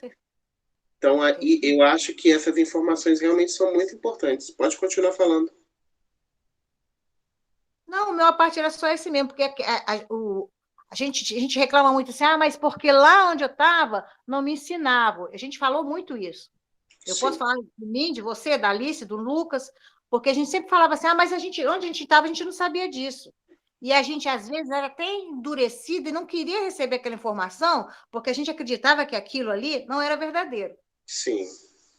Então, aí, eu acho que essas informações realmente são muito importantes. Pode continuar falando. Não, o meu a parte era só esse mesmo, porque a gente reclama muito assim, mas porque lá onde eu estava não me ensinavam. A gente falou muito isso. Eu posso falar de mim, de você, da Alice, do Lucas, porque a gente sempre falava assim, mas onde a gente estava, a gente não sabia disso. E a gente, às vezes, era até endurecido e não queria receber aquela informação, porque a gente acreditava que aquilo ali não era verdadeiro. Sim.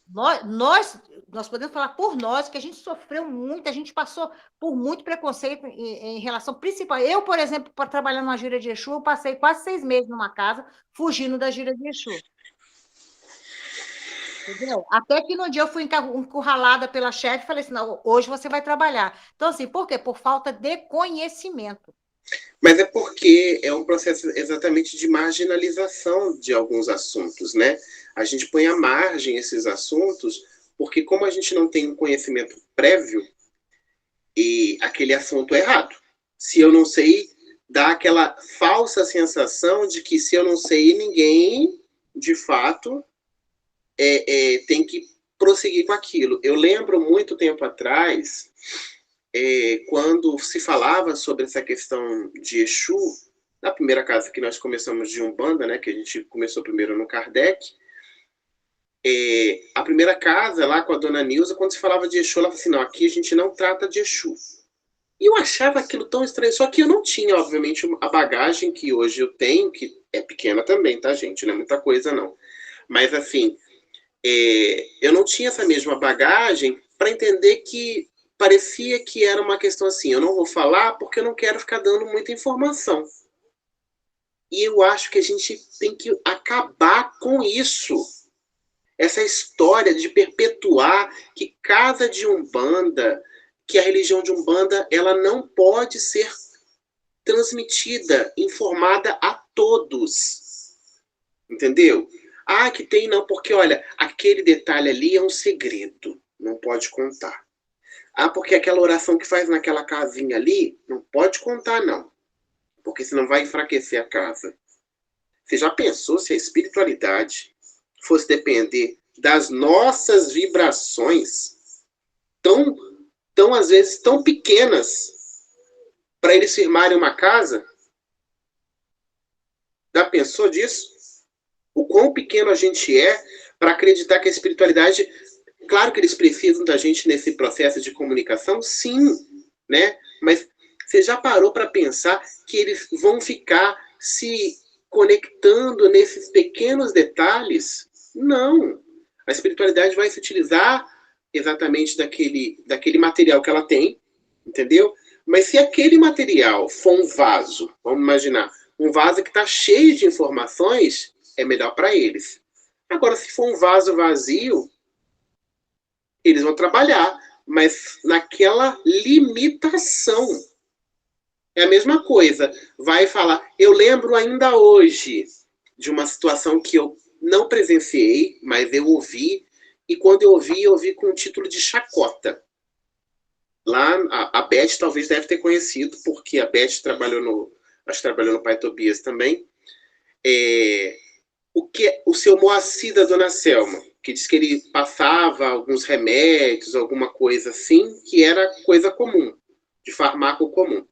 Nós podemos falar por nós, que a gente sofreu muito, a gente passou por muito preconceito em relação, principal. Eu, por exemplo, para trabalhar numa gira de Exu, eu passei quase 6 meses numa casa, fugindo da gira de Exu. Entendeu? Até que no dia eu fui encurralada pela chefe e falei assim, não, hoje você vai trabalhar. Então, assim, por quê? Por falta de conhecimento. Mas é porque é um processo exatamente de marginalização de alguns assuntos, né? A gente põe à margem esses assuntos, porque como a gente não tem um conhecimento prévio, e aquele assunto é errado. Se eu não sei, dá aquela falsa sensação de que se eu não sei, ninguém, de fato, tem que prosseguir com aquilo. Eu lembro muito tempo atrás, quando se falava sobre essa questão de Exu, na primeira casa que nós começamos de Umbanda, né, que a gente começou primeiro no Kardec, a primeira casa lá com a dona Nilza, quando se falava de Exu, ela falou assim, não, aqui a gente não trata de Exu. E eu achava aquilo tão estranho, só que eu não tinha, obviamente, a bagagem que hoje eu tenho, que é pequena também, tá, gente? Não é muita coisa, não. Mas, assim, eu não tinha essa mesma bagagem para entender que parecia que era uma questão assim, eu não vou falar porque eu não quero ficar dando muita informação. E eu acho que a gente tem que acabar com isso. Essa história de perpetuar que casa de Umbanda, que a religião de Umbanda, ela não pode ser transmitida, informada a todos. Entendeu? Ah, que tem não, porque olha, aquele detalhe ali é um segredo, não pode contar. Ah, porque aquela oração que faz naquela casinha ali, não pode contar não, porque senão vai enfraquecer a casa. Você já pensou se a espiritualidade fosse depender das nossas vibrações, tão às vezes, tão pequenas, para eles firmarem uma casa? Já pensou disso? O quão pequeno a gente é para acreditar que a espiritualidade... Claro que eles precisam da gente nesse processo de comunicação, sim, né? Mas você já parou para pensar que eles vão ficar se conectando nesses pequenos detalhes? Não. A espiritualidade vai se utilizar exatamente daquele material que ela tem, entendeu? Mas se aquele material for um vaso, vamos imaginar, um vaso que está cheio de informações, é melhor para eles. Agora, se for um vaso vazio, eles vão trabalhar, mas naquela limitação. É a mesma coisa. Vai falar, eu lembro ainda hoje de uma situação que eu não presenciei, mas eu ouvi, e quando eu ouvi com o título de chacota. Lá, a Beth talvez deve ter conhecido, porque a Beth trabalhou no Pai Tobias também. O seu Moacir da Dona Selma, que diz que ele passava alguns remédios, alguma coisa assim, que era coisa comum, de farmaco comum.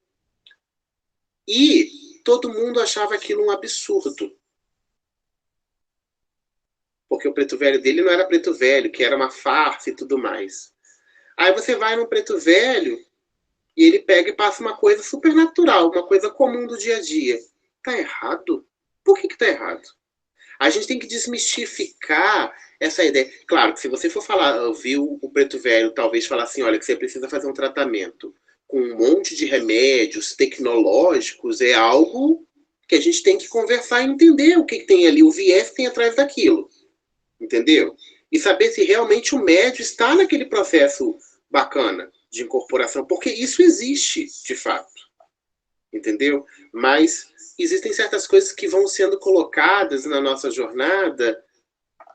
E todo mundo achava aquilo um absurdo. Porque o preto velho dele não era preto velho, que era uma farsa e tudo mais. Aí você vai num preto velho e ele pega e passa uma coisa super natural, uma coisa comum do dia a dia. Tá errado? Por que tá errado? A gente tem que desmistificar essa ideia. Claro que se você for falar, ouvir o preto velho, talvez falar assim, olha, que você precisa fazer um tratamento com um monte de remédios tecnológicos, é algo que a gente tem que conversar e entender o que tem ali, o viés que tem atrás daquilo. Entendeu? E saber se realmente o médio está naquele processo bacana de incorporação, porque isso existe, de fato. Entendeu? Mas existem certas coisas que vão sendo colocadas na nossa jornada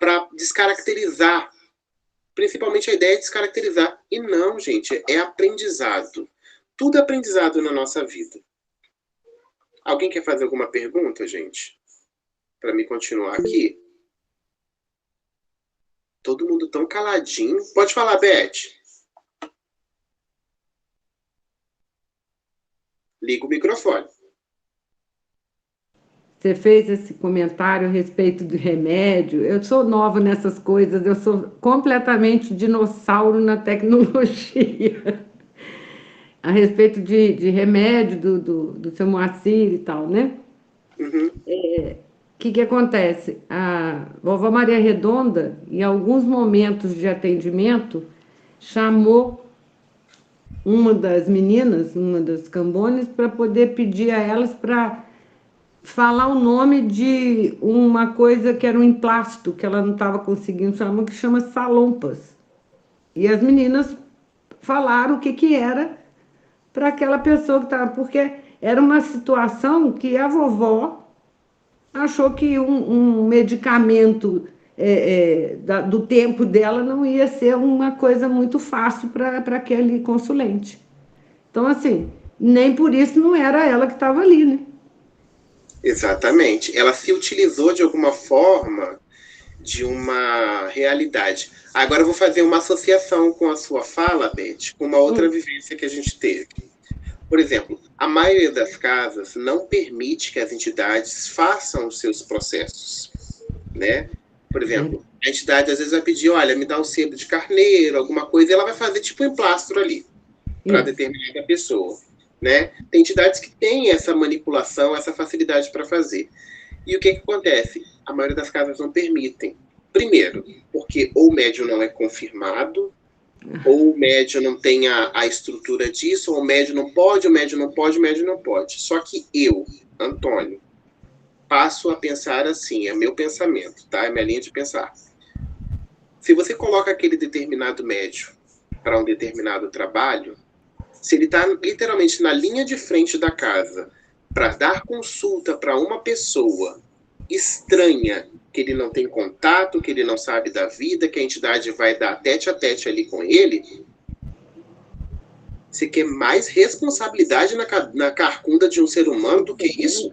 para descaracterizar. Principalmente a ideia de descaracterizar. E não, gente, é aprendizado. Tudo é aprendizado na nossa vida. Alguém quer fazer alguma pergunta, gente? Para me continuar aqui? Todo mundo tão caladinho. Pode falar, Beth. Liga o microfone. Você fez esse comentário a respeito do remédio. Eu sou nova nessas coisas, eu sou completamente dinossauro na tecnologia. A respeito de remédio do seu Moacir e tal, né? Uhum. O que acontece? A vovó Maria Redonda, em alguns momentos de atendimento, chamou uma das meninas, uma das cambones, para poder pedir a elas para falar o nome de uma coisa que era um emplasto, que ela não estava conseguindo chamar, que chama salompas. E as meninas falaram o que era para aquela pessoa que estava, porque era uma situação que a vovó achou que um medicamento do tempo dela não ia ser uma coisa muito fácil para aquele consulente. Então, assim, nem por isso não era ela que estava ali, né? Exatamente. Ela se utilizou de alguma forma de uma realidade. Agora eu vou fazer uma associação com a sua fala, Beth, com uma outra vivência que a gente teve. Por exemplo, a maioria das casas não permite que as entidades façam os seus processos, né? Por exemplo, a entidade às vezes vai pedir, olha, me dá um sebo de carneiro, alguma coisa, e ela vai fazer tipo um emplastro ali, para determinada pessoa, né? Tem entidades que têm essa manipulação, essa facilidade para fazer. E o que acontece? A maioria das casas não permitem. Primeiro, porque ou o médium não é confirmado, ou o médium não tem a estrutura disso, ou o médium não pode, o médium não pode, o médium não pode. Só que eu, Antônio, passo a pensar assim, é meu pensamento, tá? É minha linha de pensar. Se você coloca aquele determinado médium para um determinado trabalho, se ele está literalmente na linha de frente da casa para dar consulta para uma pessoa estranha, que ele não tem contato, que ele não sabe da vida, que a entidade vai dar tete a tete ali com ele, você quer mais responsabilidade na carcunda de um ser humano do que isso?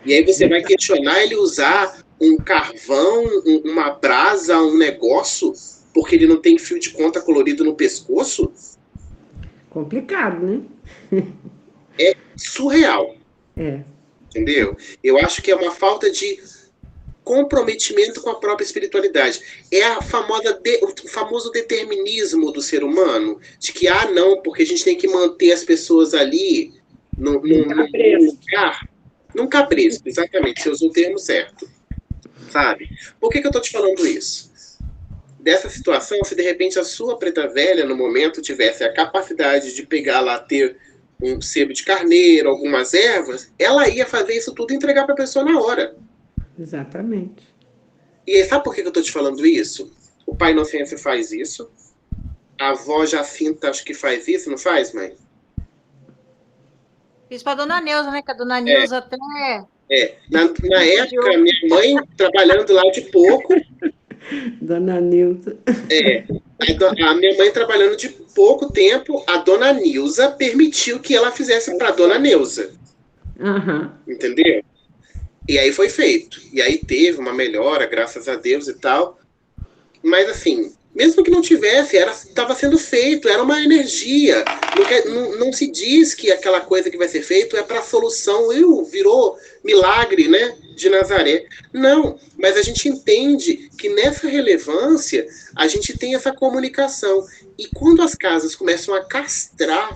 E aí você vai questionar ele usar um carvão, uma brasa, um negócio, porque ele não tem fio de conta colorido no pescoço? Complicado, né? É surreal. É. Entendeu? Eu acho que é uma falta de comprometimento com a própria espiritualidade. É o famoso determinismo do ser humano, de que, não, porque a gente tem que manter as pessoas ali num lugar. Num cabresto, exatamente, você usou o termo certo. Sabe? Por que eu estou te falando isso? Dessa situação, se de repente a sua preta velha, no momento, tivesse a capacidade de pegar lá, ter um sebo de carneiro, algumas ervas, ela ia fazer isso tudo e entregar para a pessoa na hora. Exatamente. E aí, sabe por que eu estou te falando isso? O Pai Inocêncio faz isso. A avó Jacinta acho que faz isso, não faz, mãe? Fiz para a dona Neuza, né? Que a dona Neuza até... Na época, minha mãe trabalhando lá de pouco. Dona Nilza. A minha mãe trabalhando de pouco tempo, a dona Nilza permitiu que ela fizesse para a dona Neuza. Uhum. Entendeu? E aí foi feito. E aí teve uma melhora, graças a Deus e tal. Mas assim, mesmo que não tivesse, estava sendo feito, era uma energia. Não se diz que aquela coisa que vai ser feito é para a solução. Virou milagre, né, de Nazaré. Não, mas a gente entende que nessa relevância a gente tem essa comunicação. E quando as casas começam a castrar,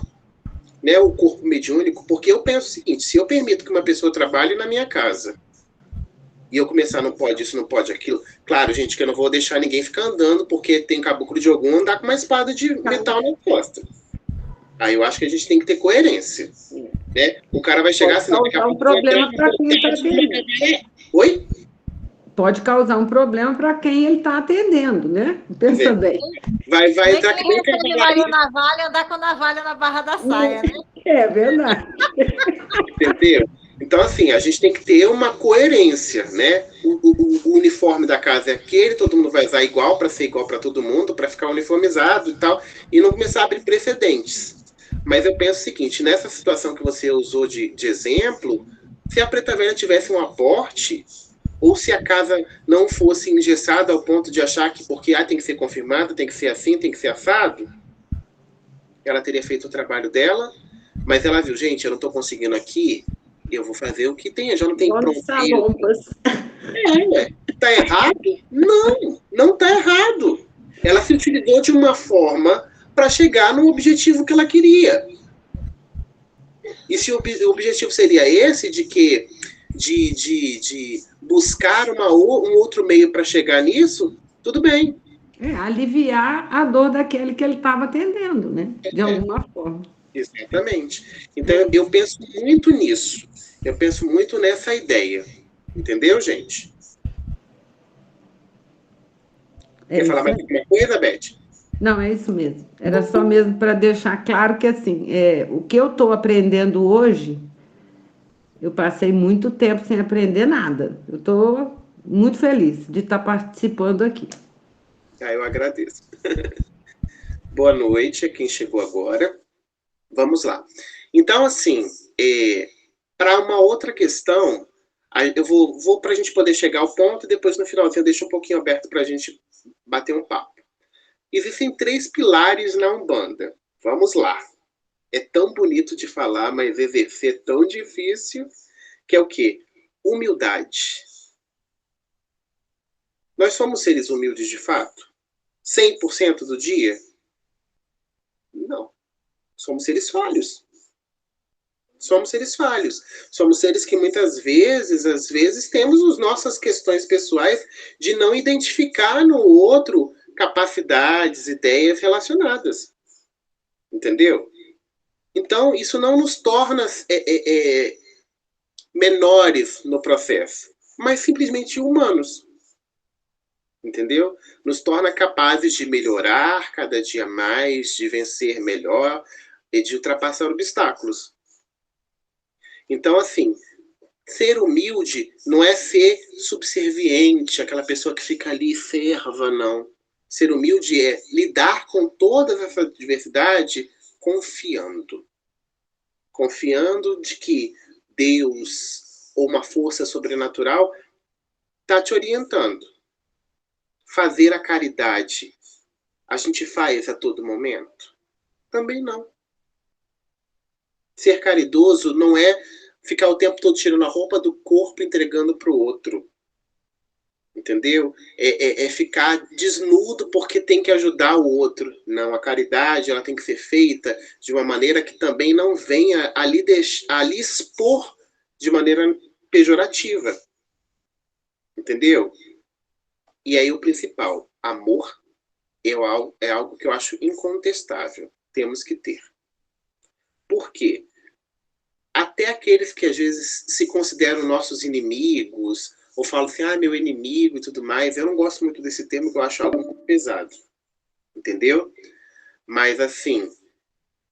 né, o corpo mediúnico, porque eu penso o seguinte: se eu permito que uma pessoa trabalhe na minha casa e eu começar, não pode isso, não pode aquilo. Claro, gente, que eu não vou deixar ninguém ficar andando, porque tem caboclo de algum andar com uma espada de metal na costa. Aí eu acho que a gente tem que ter coerência. Né? O cara vai chegar assim... Pode causar um problema para quem está atendendo. Oi? Pode causar um problema para quem ele está atendendo, né? Pensa bem. Vai entrar que nem recebe Maria Navalha andar com a navalha na barra da saia, né? É verdade. Entendeu? Então, assim, a gente tem que ter uma coerência, né? O uniforme da casa é aquele, todo mundo vai usar igual para ser igual para todo mundo, para ficar uniformizado e tal, e não começar a abrir precedentes. Mas eu penso o seguinte: nessa situação que você usou de exemplo, se a Preta Velha tivesse um aporte, ou se a casa não fosse engessada ao ponto de achar que porque tem que ser confirmado, tem que ser assim, tem que ser assado, ela teria feito o trabalho dela, mas ela viu, gente, eu não estou conseguindo aqui, eu vou fazer o que tem, já não tem pronteiro. Tá errado? Não tá errado. Ela se utilizou de uma forma para chegar no objetivo que ela queria. E se o objetivo seria esse, de buscar um outro meio para chegar nisso, tudo bem. Aliviar a dor daquele que ele estava atendendo, né? De alguma forma. Exatamente. Então, eu penso muito nisso. Eu penso muito nessa ideia. Entendeu, gente? Quer falar mais alguma coisa, Beth? Não, é isso mesmo. Era só mesmo para deixar claro que, assim, o que eu estou aprendendo hoje, eu passei muito tempo sem aprender nada. Eu estou muito feliz de estar participando aqui. Eu agradeço. Boa noite a quem chegou agora. Vamos lá. Então, assim, para uma outra questão, eu vou para a gente poder chegar ao ponto e depois no finalzinho eu deixo um pouquinho aberto para a gente bater um papo. Existem 3 pilares na Umbanda. Vamos lá. É tão bonito de falar, mas exercer é tão difícil, que é o quê? Humildade. Nós somos seres humildes de fato? 100% do dia? Não. Somos seres falhos. Somos seres falhos. Somos seres que muitas vezes, às vezes, temos as nossas questões pessoais de não identificar no outro capacidades, ideias relacionadas. Entendeu? Então, isso não nos torna menores no processo, mas simplesmente humanos. Entendeu? Nos torna capazes de melhorar cada dia mais, de vencer melhor e de ultrapassar obstáculos. Então, assim, ser humilde não é ser subserviente, aquela pessoa que fica ali e serva, não. Ser humilde é lidar com toda essa diversidade confiando. Confiando de que Deus ou uma força sobrenatural está te orientando. Fazer a caridade, a gente faz a todo momento? Também não. Ser caridoso não é ficar o tempo todo tirando a roupa do corpo e entregando para o outro. Entendeu? É ficar desnudo porque tem que ajudar o outro. Não, a caridade ela tem que ser feita de uma maneira que também não venha ali expor de maneira pejorativa. Entendeu? E aí o principal, amor é algo que eu acho incontestável. Temos que ter. Por quê? até aqueles que às vezes se consideram nossos inimigos, ou falam assim, meu inimigo e tudo mais, eu não gosto muito desse termo, porque eu acho algo muito pesado, entendeu? Mas assim,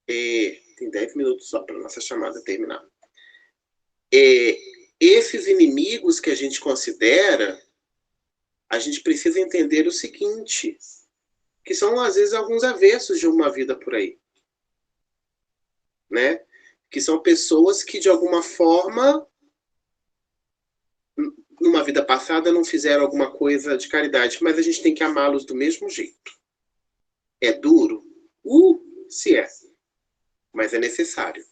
tem 10 minutos só para nossa chamada terminar. Esses inimigos que a gente considera, a gente precisa entender o seguinte, que são às vezes alguns avessos de uma vida por aí, né? Que são pessoas que de alguma forma, numa vida passada, não fizeram alguma coisa de caridade, mas a gente tem que amá-los do mesmo jeito. É duro? Se é. Mas é necessário.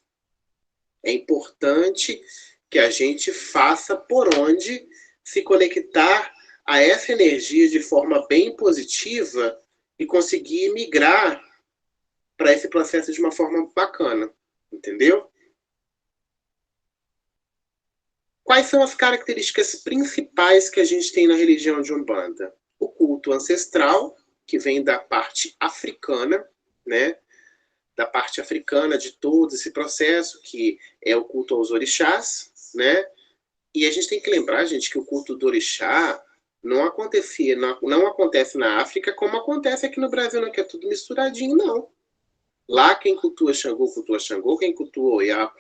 É importante que a gente faça por onde se conectar a essa energia de forma bem positiva e conseguir migrar para esse processo de uma forma bacana. Entendeu? Quais são as características principais que a gente tem na religião de Umbanda? O culto ancestral, que vem da parte africana, né? Da parte africana de todo esse processo, que é o culto aos orixás, né? E a gente tem que lembrar, gente, que o culto do orixá não acontece na África como acontece aqui no Brasil, não, que é tudo misturadinho, não. Lá quem cultua Xangô, quem cultua Oiá,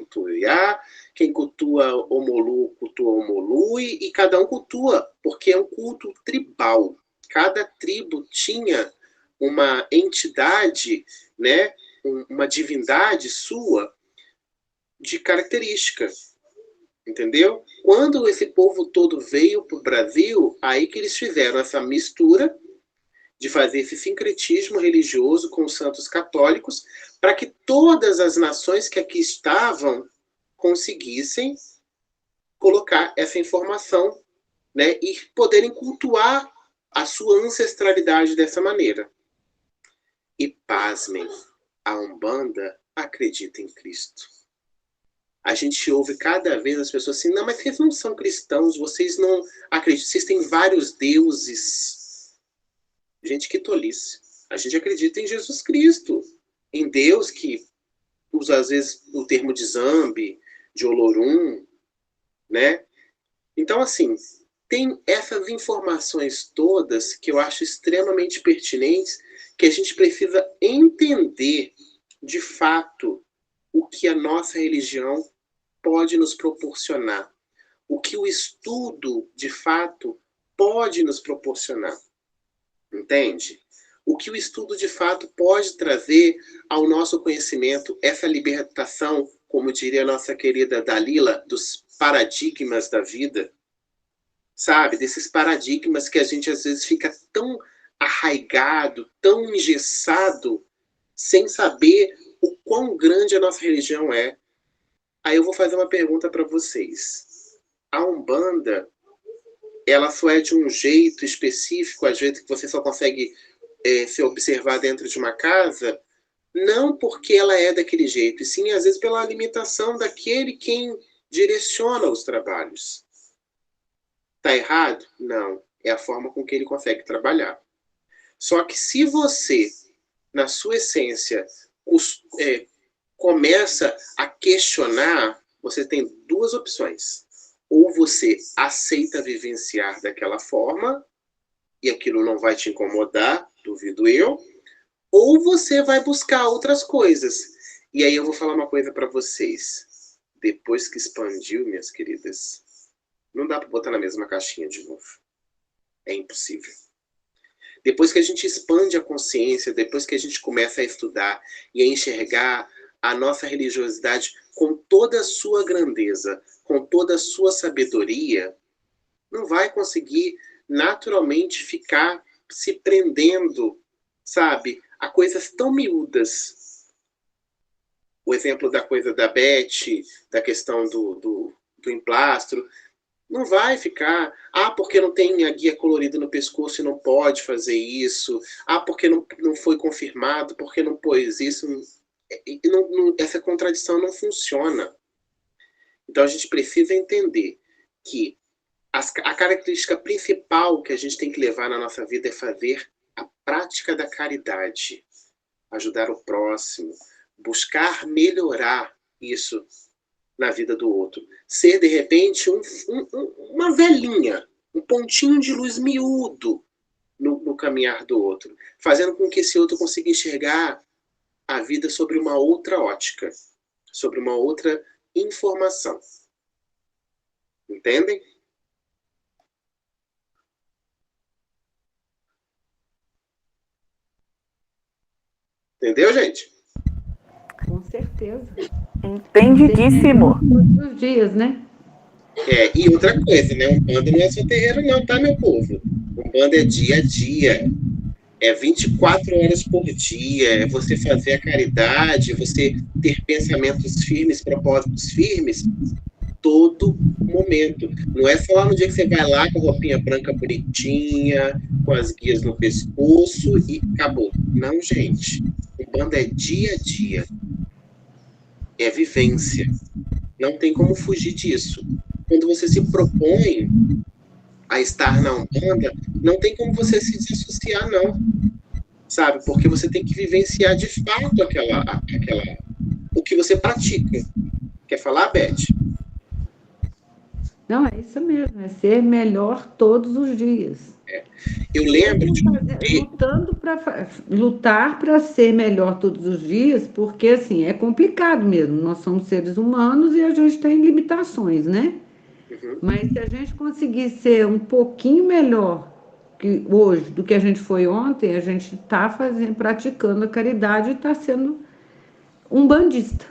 quem cultua Omolu, cultua Omolu, e cada um cultua, porque é um culto tribal. Cada tribo tinha uma entidade, né, uma divindade sua de característica, entendeu? Quando esse povo todo veio para o Brasil, aí que eles fizeram essa mistura de fazer esse sincretismo religioso com os santos católicos, para que todas as nações que aqui estavam conseguissem colocar essa informação, né, e poderem cultuar a sua ancestralidade dessa maneira. E pasmem, a Umbanda acredita em Cristo. A gente ouve cada vez as pessoas assim, não, mas vocês não são cristãos, vocês não acreditam, vocês têm vários deuses. Gente, que tolice. A gente acredita em Jesus Cristo, em Deus, que usa às vezes o termo de Zambi, de Olorum, né? Então, assim, tem essas informações todas que eu acho extremamente pertinentes, que a gente precisa entender, de fato, o que a nossa religião pode nos proporcionar, o que o estudo, de fato, pode nos proporcionar. Entende? O que o estudo de fato pode trazer ao nosso conhecimento, essa libertação, como diria a nossa querida Dalila, dos paradigmas da vida, sabe? Desses paradigmas que a gente às vezes fica tão arraigado, tão engessado, sem saber o quão grande a nossa religião é. Aí eu vou fazer uma pergunta para vocês. A Umbanda, ela só é de um jeito específico, às vezes que você só consegue se observar dentro de uma casa, não porque ela é daquele jeito, e sim, às vezes, pela limitação daquele quem direciona os trabalhos. Tá errado? Não. É a forma com que ele consegue trabalhar. Só que se você, na sua essência, começa a questionar, você tem duas opções. Ou você aceita vivenciar daquela forma, e aquilo não vai te incomodar, duvido eu, ou você vai buscar outras coisas. E aí eu vou falar uma coisa para vocês. Depois que expandiu, minhas queridas, não dá para botar na mesma caixinha de novo. É impossível. Depois que a gente expande a consciência, depois que a gente começa a estudar e a enxergar a nossa religiosidade com toda a sua grandeza, com toda a sua sabedoria, não vai conseguir naturalmente ficar se prendendo, sabe, a coisas tão miúdas. O exemplo da coisa da Beth, da questão do emplastro, não vai ficar, porque não tem a guia colorida no pescoço e não pode fazer isso, porque não foi confirmado, porque não pôs isso. Essa contradição não funciona. Então a gente precisa entender que a característica principal que a gente tem que levar na nossa vida é fazer a prática da caridade, ajudar o próximo, buscar melhorar isso na vida do outro. Ser, de repente, uma velinha, um pontinho de luz miúdo no caminhar do outro, fazendo com que esse outro consiga enxergar a vida sobre uma outra ótica, sobre uma outra informação. Entendem? Entendeu, gente? Com certeza. Entendidíssimo. Todos os dias, né? E outra coisa, né? Umbanda não é só terreiro não, tá, meu povo? Umbanda é dia a dia. É 24 horas por dia, é você fazer a caridade, você ter pensamentos firmes, propósitos firmes, todo momento. Não é só lá no dia que você vai lá com a roupinha branca bonitinha, com as guias no pescoço e acabou. Não, gente. Umbanda é dia a dia. É vivência. Não tem como fugir disso. Quando você se propõe a estar na Umbanda, não tem como você se desassociar, não. Sabe? Porque você tem que vivenciar de fato o que você pratica. Quer falar, Beth? Não, é isso mesmo, é ser melhor todos os dias. Eu lembro de lutar para ser melhor todos os dias, porque assim, é complicado mesmo. Nós somos seres humanos e a gente tem limitações, né? Uhum. Mas se a gente conseguir ser um pouquinho melhor que hoje do que a gente foi ontem, a gente está praticando a caridade e está sendo um bandista.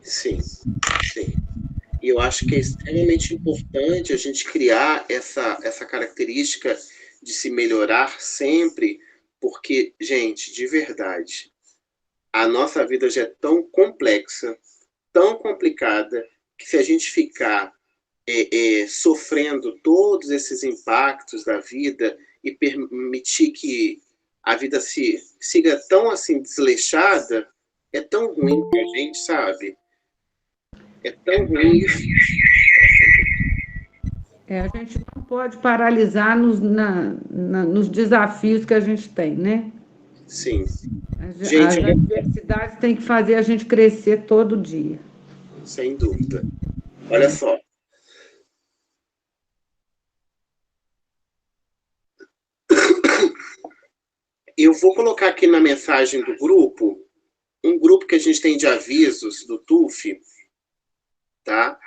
Sim, sim. E eu acho que é extremamente importante a gente criar essa característica de se melhorar sempre, porque, gente, de verdade, a nossa vida já é tão complexa, tão complicada, que se a gente ficar sofrendo todos esses impactos da vida e permitir que a vida siga tão assim desleixada, é tão ruim pra gente, sabe? É tão ruim. A gente não pode paralisar nos desafios que a gente tem, né? Sim. As adversidades têm que fazer a gente crescer todo dia. Sem dúvida. Olha só. Eu vou colocar aqui na mensagem do grupo, um grupo que a gente tem de avisos do TUF, tá?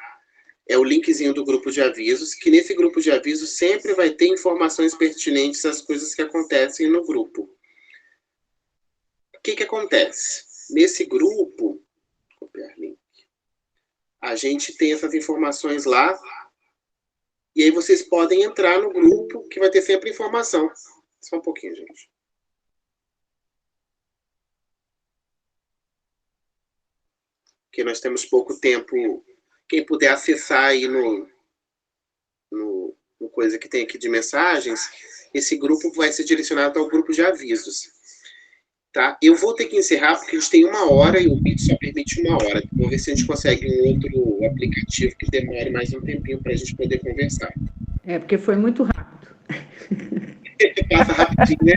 É o linkzinho do grupo de avisos, que nesse grupo de avisos sempre vai ter informações pertinentes às coisas que acontecem no grupo. O que acontece? Nesse grupo, copiar link, a gente tem essas informações lá, e aí vocês podem entrar no grupo, que vai ter sempre informação. Só um pouquinho, gente. Porque nós temos pouco tempo. Quem puder acessar aí no coisa que tem aqui de mensagens, esse grupo vai ser direcionado ao grupo de avisos. Tá? Eu vou ter que encerrar porque a gente tem 1 hora e o Meet só permite 1 hora. Vou ver se a gente consegue um outro aplicativo que demore mais um tempinho para a gente poder conversar. Porque foi muito rápido. Passa rapidinho, né?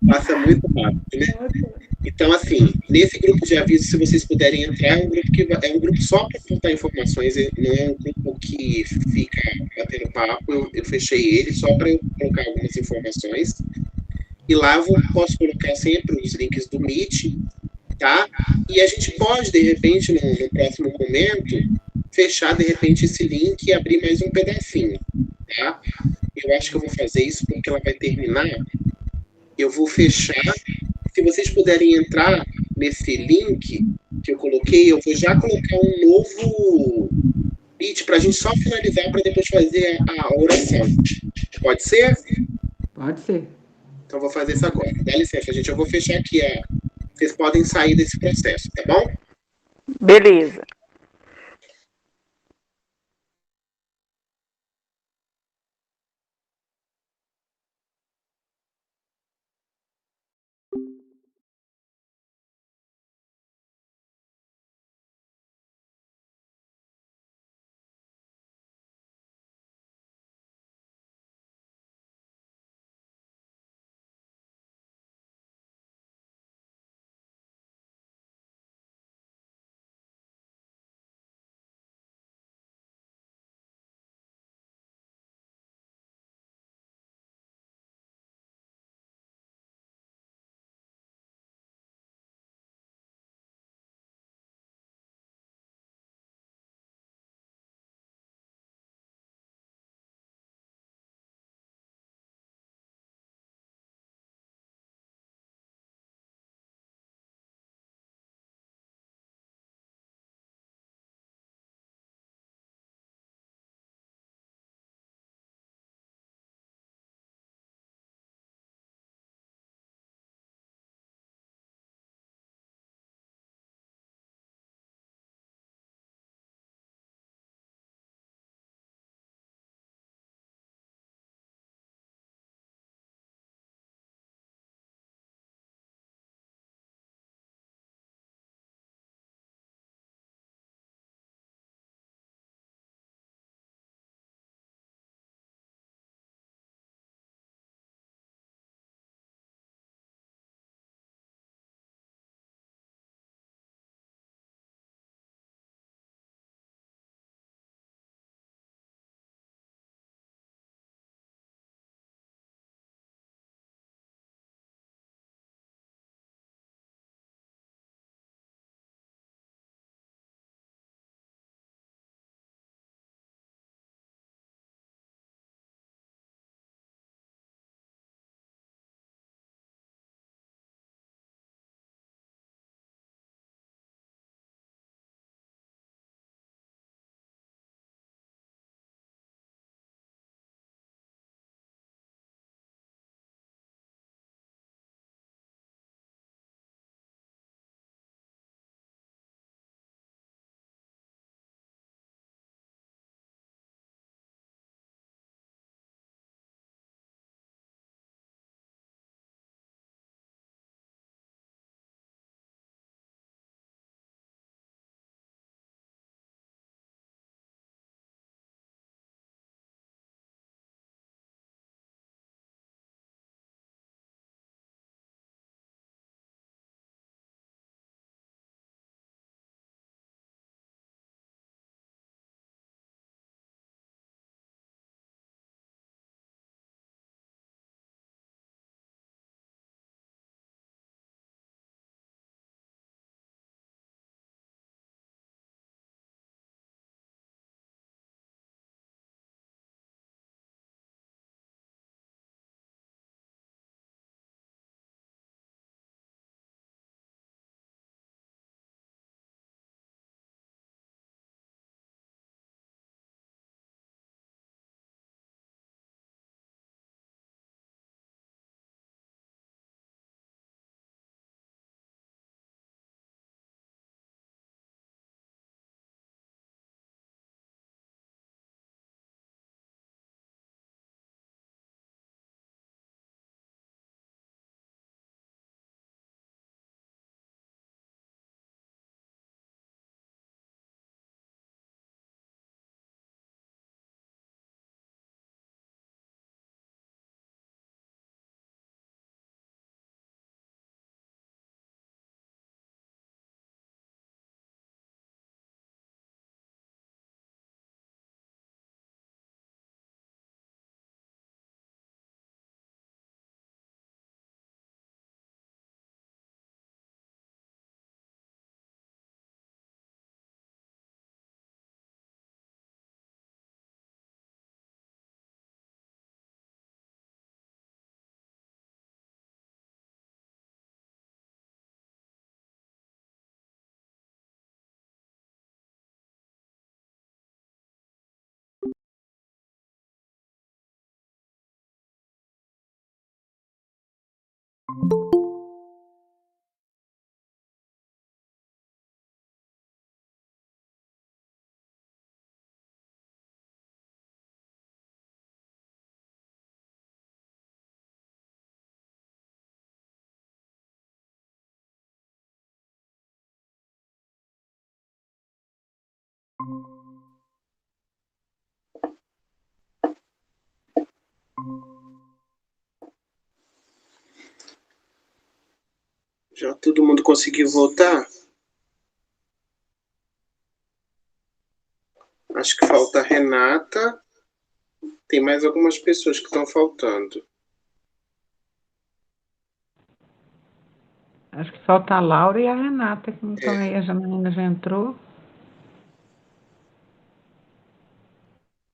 Passa muito rápido, né? Então, assim, nesse grupo de avisos, se vocês puderem entrar, é um grupo só para contar informações, não é um grupo que fica batendo papo. Eu fechei ele só para eu colocar algumas informações. E lá eu posso colocar sempre os links do Meet, tá? E a gente pode, de repente, no próximo momento, fechar, de repente, esse link e abrir mais um pedacinho, tá? Eu acho que eu vou fazer isso porque ela vai terminar. Eu vou fechar. Se vocês puderem entrar nesse link que eu coloquei, eu vou já colocar um novo Meet para a gente só finalizar para depois fazer a oração. Pode ser? Pode ser. Então, vou fazer isso agora. Dá licença, gente. Eu vou fechar aqui. Vocês podem sair desse processo, tá bom? Beleza. Já todo mundo conseguiu voltar? Acho que falta a Renata. Tem mais algumas pessoas que estão faltando. Acho que falta a Laura e a Renata, que não estão aí. A Janaína já entrou.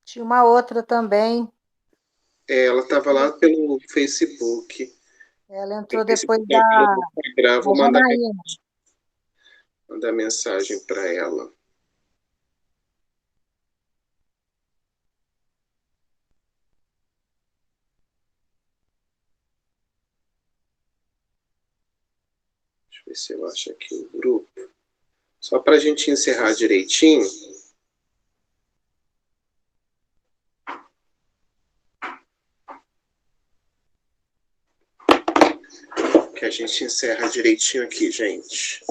Tinha uma outra também. Ela estava lá pelo Facebook. Ela entrou Esse depois Instagram, da vou Janaína. mandar mensagem para ela. Deixa eu ver se eu acho aqui o grupo. Só para a gente encerrar direitinho. Que a gente encerra direitinho aqui, gente.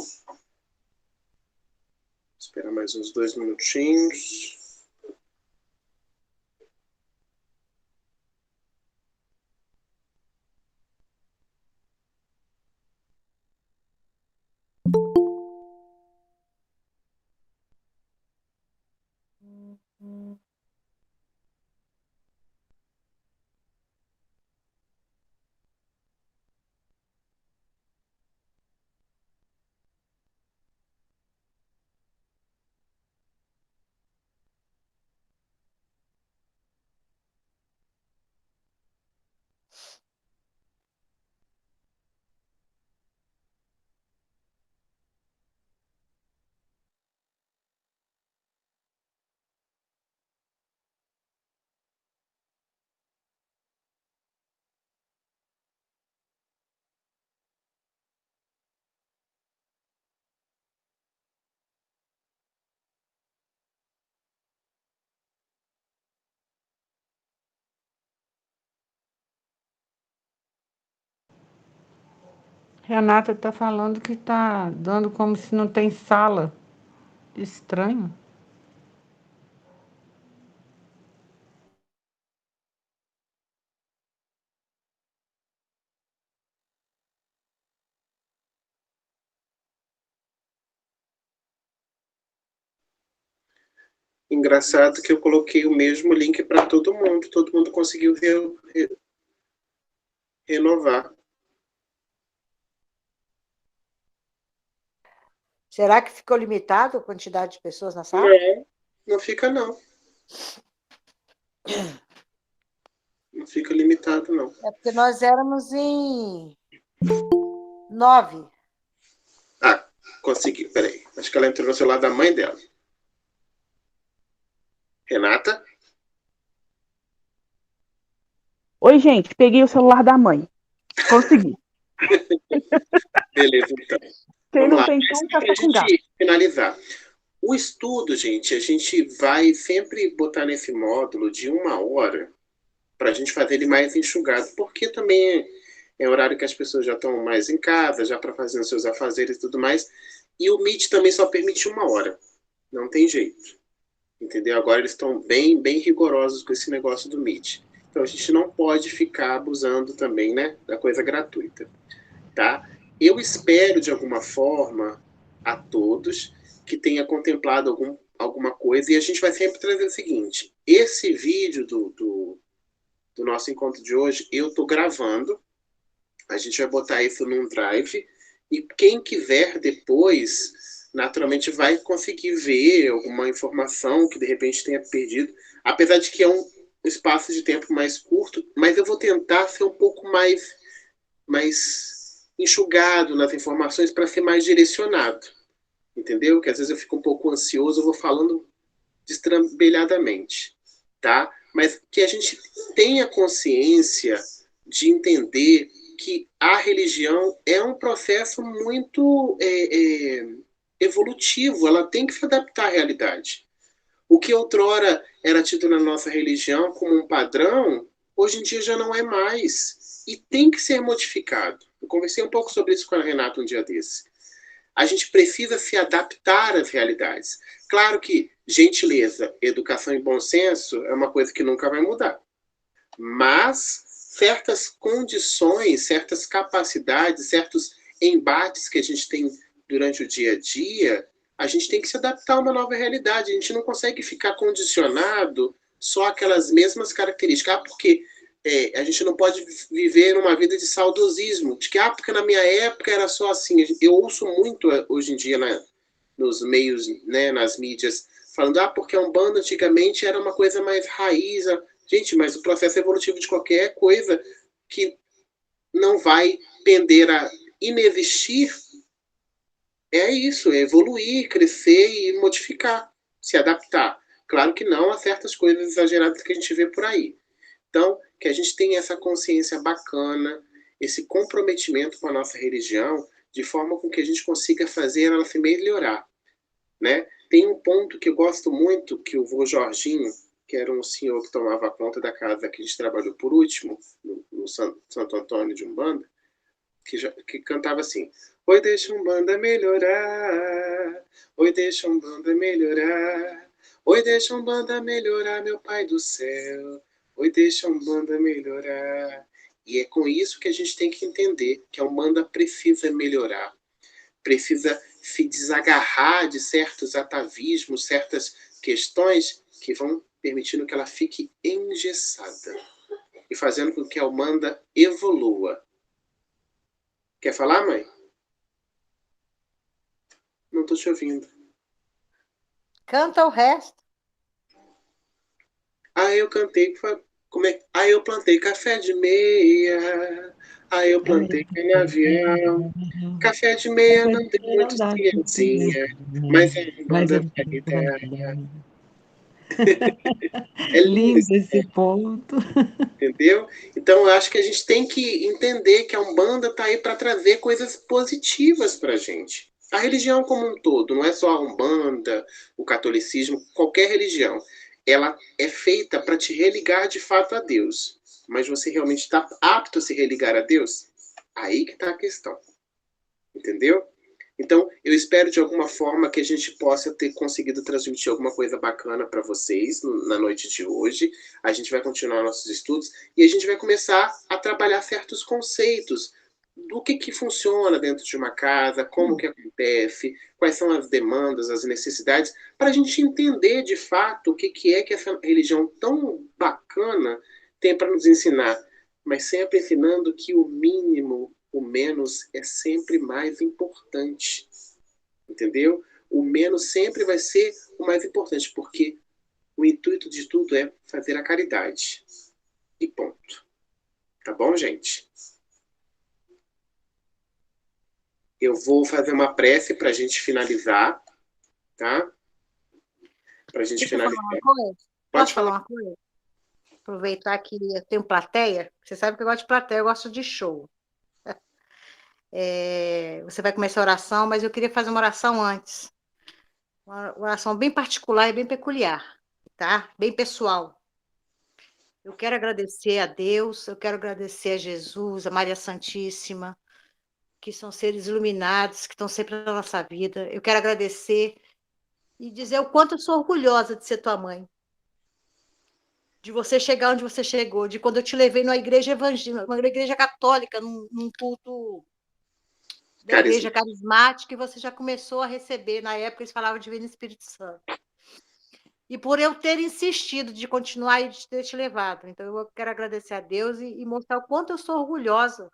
Esperar mais uns 2 minutinhos. Renata está falando que está dando como se não tem sala. Estranho. Engraçado que eu coloquei o mesmo link para todo mundo conseguiu renovar. Será que ficou limitado a quantidade de pessoas na sala? Não, não fica não. Não fica limitado, não. É porque nós éramos em 9. Ah, consegui, peraí. Acho que ela entrou no celular da mãe dela. Renata? Oi, gente, peguei o celular da mãe. Consegui. Beleza, então. Quem Vamos não lá. tem cão, Para caça a com gato. gente finalizar. O estudo, gente, a gente vai sempre botar nesse módulo de 1 hora para a gente fazer ele mais enxugado, porque também é horário que as pessoas já estão mais em casa, já para fazer os seus afazeres e tudo mais. E o Meet também só permite 1 hora. Não tem jeito. Entendeu? Agora eles estão bem, bem rigorosos com esse negócio do Meet. Então a gente não pode ficar abusando também, né, da coisa gratuita, tá? Eu espero de alguma forma a todos que tenha contemplado alguma coisa, e a gente vai sempre trazer o seguinte: esse vídeo do nosso encontro de hoje eu estou gravando, a gente vai botar isso num drive, e quem quiser depois naturalmente vai conseguir ver alguma informação que de repente tenha perdido, apesar de que é um espaço de tempo mais curto, mas eu vou tentar ser um pouco mais enxugado nas informações para ser mais direcionado, entendeu? Que às vezes eu fico um pouco ansioso, eu vou falando destrambelhadamente, tá? Mas que a gente tenha consciência de entender que a religião é um processo muito evolutivo, ela tem que se adaptar à realidade. O que outrora era tido na nossa religião como um padrão, hoje em dia já não é mais. E tem que ser modificado. Eu conversei um pouco sobre isso com a Renata um dia desse. A gente precisa se adaptar às realidades. Claro que gentileza, educação e bom senso é uma coisa que nunca vai mudar. Mas certas condições, certas capacidades, certos embates que a gente tem durante o dia a dia, a gente tem que se adaptar a uma nova realidade. A gente não consegue ficar condicionado só àquelas mesmas características. Porque a gente não pode viver uma vida de saudosismo, de que porque na minha época era só assim. Eu ouço muito hoje em dia nos meios, né, nas mídias, falando, porque a Umbanda antigamente era uma coisa mais raiz. Gente, mas o processo evolutivo de qualquer coisa que não vai pender a inexistir, é isso, é evoluir, crescer e modificar, se adaptar. Claro que não a certas coisas exageradas que a gente vê por aí. Então, que a gente tenha essa consciência bacana, esse comprometimento com a nossa religião, de forma com que a gente consiga fazer ela se melhorar, né? Tem um ponto que eu gosto muito, que o vô Jorginho, que era um senhor que tomava conta da casa que a gente trabalhou por último, no Santo Antônio de Umbanda, que cantava assim: oi, deixa Umbanda melhorar, oi, deixa Umbanda melhorar, oi, deixa Umbanda melhorar, meu pai do céu, oi, deixa Umbanda melhorar. E é com isso que a gente tem que entender que a Umbanda precisa melhorar, precisa se desagarrar de certos atavismos, certas questões que vão permitindo que ela fique engessada e fazendo com que a Umbanda evolua. Quer falar, mãe? Não tô te ouvindo. Canta o resto. Eu cantei. Como é? Eu plantei café de meia. Eu plantei canavial. Café de meia não tem muito ciência, mas é um banda validade. É lindo esse ponto. Entendeu? Então, eu acho que a gente tem que entender que a Umbanda está aí para trazer coisas positivas para a gente. A religião como um todo, não é só a Umbanda, o catolicismo, qualquer religião. Ela é feita para te religar de fato a Deus. Mas você realmente está apto a se religar a Deus? Aí que está a questão. Entendeu? Então, eu espero de alguma forma que a gente possa ter conseguido transmitir alguma coisa bacana para vocês na noite de hoje. A gente vai continuar nossos estudos e a gente vai começar a trabalhar certos conceitos do que funciona dentro de uma casa, como que acontece, quais são as demandas, as necessidades, para a gente entender de fato o que é que essa religião tão bacana tem para nos ensinar, mas sempre ensinando que o mínimo, o menos é sempre mais importante, entendeu? O menos sempre vai ser o mais importante, porque o intuito de tudo é fazer a caridade. E ponto. Tá bom, gente? Eu vou fazer uma prece para a gente finalizar, tá? Para a gente Deixa eu falar finalizar. uma coisa. Pode Posso falar falar. uma coisa? Aproveitar que eu tenho plateia. Você sabe que eu gosto de plateia, eu gosto de show. Você vai começar a oração, mas eu queria fazer uma oração antes. Uma oração bem particular e bem peculiar, tá? Bem pessoal. Eu quero agradecer a Deus, eu quero agradecer a Jesus, a Maria Santíssima, que são seres iluminados, que estão sempre na nossa vida. Eu quero agradecer e dizer o quanto eu sou orgulhosa de ser tua mãe. De você chegar onde você chegou, de quando eu te levei numa igreja evangélica, uma igreja católica, num culto da igreja carismática, e você já começou a receber. Na época, eles falavam de Divino Espírito Santo. E por eu ter insistido de continuar e de ter te levado. Então, eu quero agradecer a Deus e mostrar o quanto eu sou orgulhosa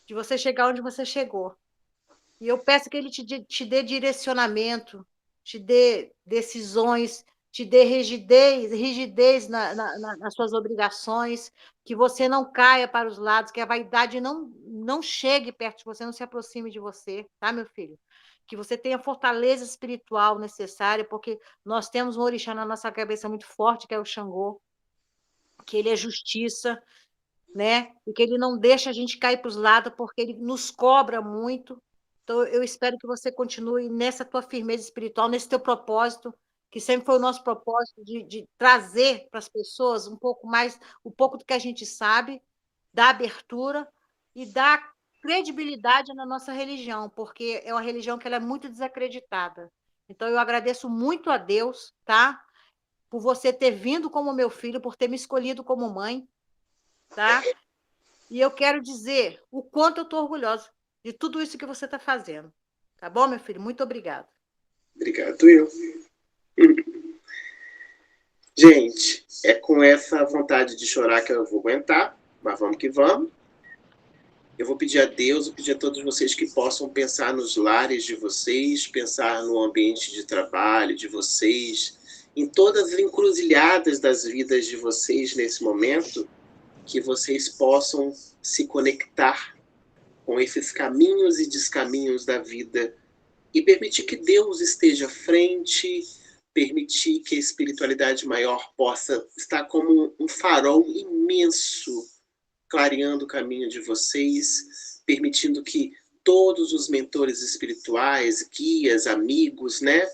de você chegar onde você chegou. E eu peço que ele te dê direcionamento, te dê decisões, te dê rigidez nas suas obrigações, que você não caia para os lados, que a vaidade não chegue perto de você, não se aproxime de você, tá, meu filho? Que você tenha a fortaleza espiritual necessária, porque nós temos um orixá na nossa cabeça muito forte, que é o Xangô, que ele é justiça, né? E que ele não deixa a gente cair para os lados, porque ele nos cobra muito. Então, eu espero que você continue nessa tua firmeza espiritual, nesse teu propósito, que sempre foi o nosso propósito de trazer para as pessoas um pouco mais, um pouco do que a gente sabe, dar abertura e dar credibilidade na nossa religião, porque é uma religião que ela é muito desacreditada. Então, eu agradeço muito a Deus, tá? Por você ter vindo como meu filho, por ter me escolhido como mãe, tá? E eu quero dizer o quanto eu estou orgulhosa de tudo isso que você está fazendo. Tá bom, meu filho? Muito obrigada. Obrigado, eu. Gente, é com essa vontade de chorar que eu vou aguentar, mas vamos que vamos. Eu vou pedir a Deus, vou pedir a todos vocês que possam pensar nos lares de vocês, pensar no ambiente de trabalho de vocês, em todas as encruzilhadas das vidas de vocês nesse momento, que vocês possam se conectar com esses caminhos e descaminhos da vida e permitir que Deus esteja à frente, permitir que a espiritualidade maior possa estar como um farol imenso, clareando o caminho de vocês, permitindo que todos os mentores espirituais, guias, amigos, né,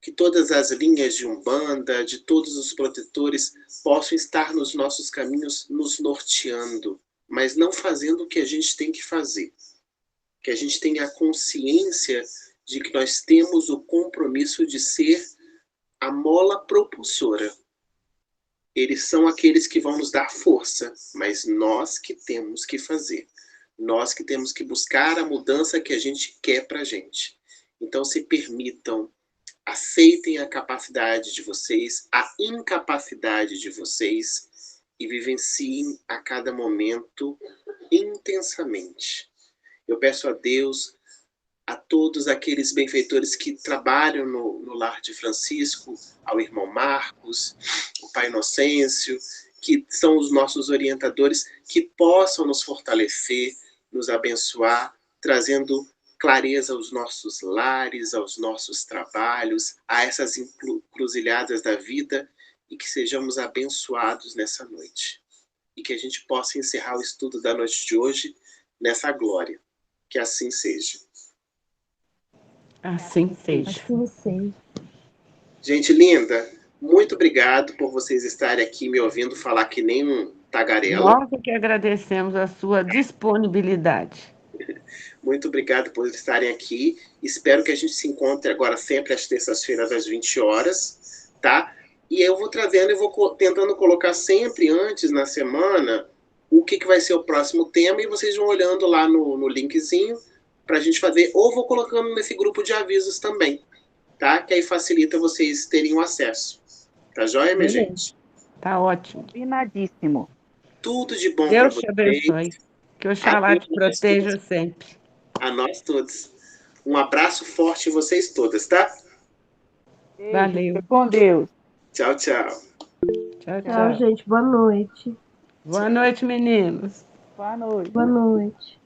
que todas as linhas de Umbanda, de todos os protetores, possam estar nos nossos caminhos, nos norteando, mas não fazendo o que a gente tem que fazer. Que a gente tenha a consciência de que nós temos o compromisso de ser a mola propulsora. Eles são aqueles que vão nos dar força, mas nós que temos que fazer. Nós que temos que buscar a mudança que a gente quer pra gente. Então se permitam, aceitem a capacidade de vocês, a incapacidade de vocês e vivenciem a cada momento intensamente. Eu peço a Deus, a todos aqueles benfeitores que trabalham no Lar de Francisco, ao irmão Marcos, o pai Inocêncio, que são os nossos orientadores, que possam nos fortalecer, nos abençoar, trazendo clareza aos nossos lares, aos nossos trabalhos, a essas encruzilhadas da vida, e que sejamos abençoados nessa noite. E que a gente possa encerrar o estudo da noite de hoje nessa glória. Que assim seja. Assim seja. Assim seja. Gente linda, muito obrigado por vocês estarem aqui me ouvindo falar que nem um tagarela. Nós que agradecemos a sua disponibilidade. Muito obrigado por estarem aqui. Espero que a gente se encontre agora sempre às terças-feiras às 20 horas, tá? E eu vou trazendo, eu vou tentando colocar sempre antes na semana o que vai ser o próximo tema e vocês vão olhando lá no linkzinho para a gente fazer, ou vou colocando nesse grupo de avisos também, tá? Que aí facilita vocês terem o acesso. Tá joia, minha gente? Tá ótimo. Combinadíssimo. Tudo de bom para Deus vocês. te abençoe. Que Oxalá te proteja sempre. A nós todos. Um abraço forte em vocês todas, tá? Beijo, Valeu. fica com Deus. Tchau, tchau. Tchau, Tchau, tchau. gente. Boa noite. Boa noite, meninos. Boa noite. Boa noite.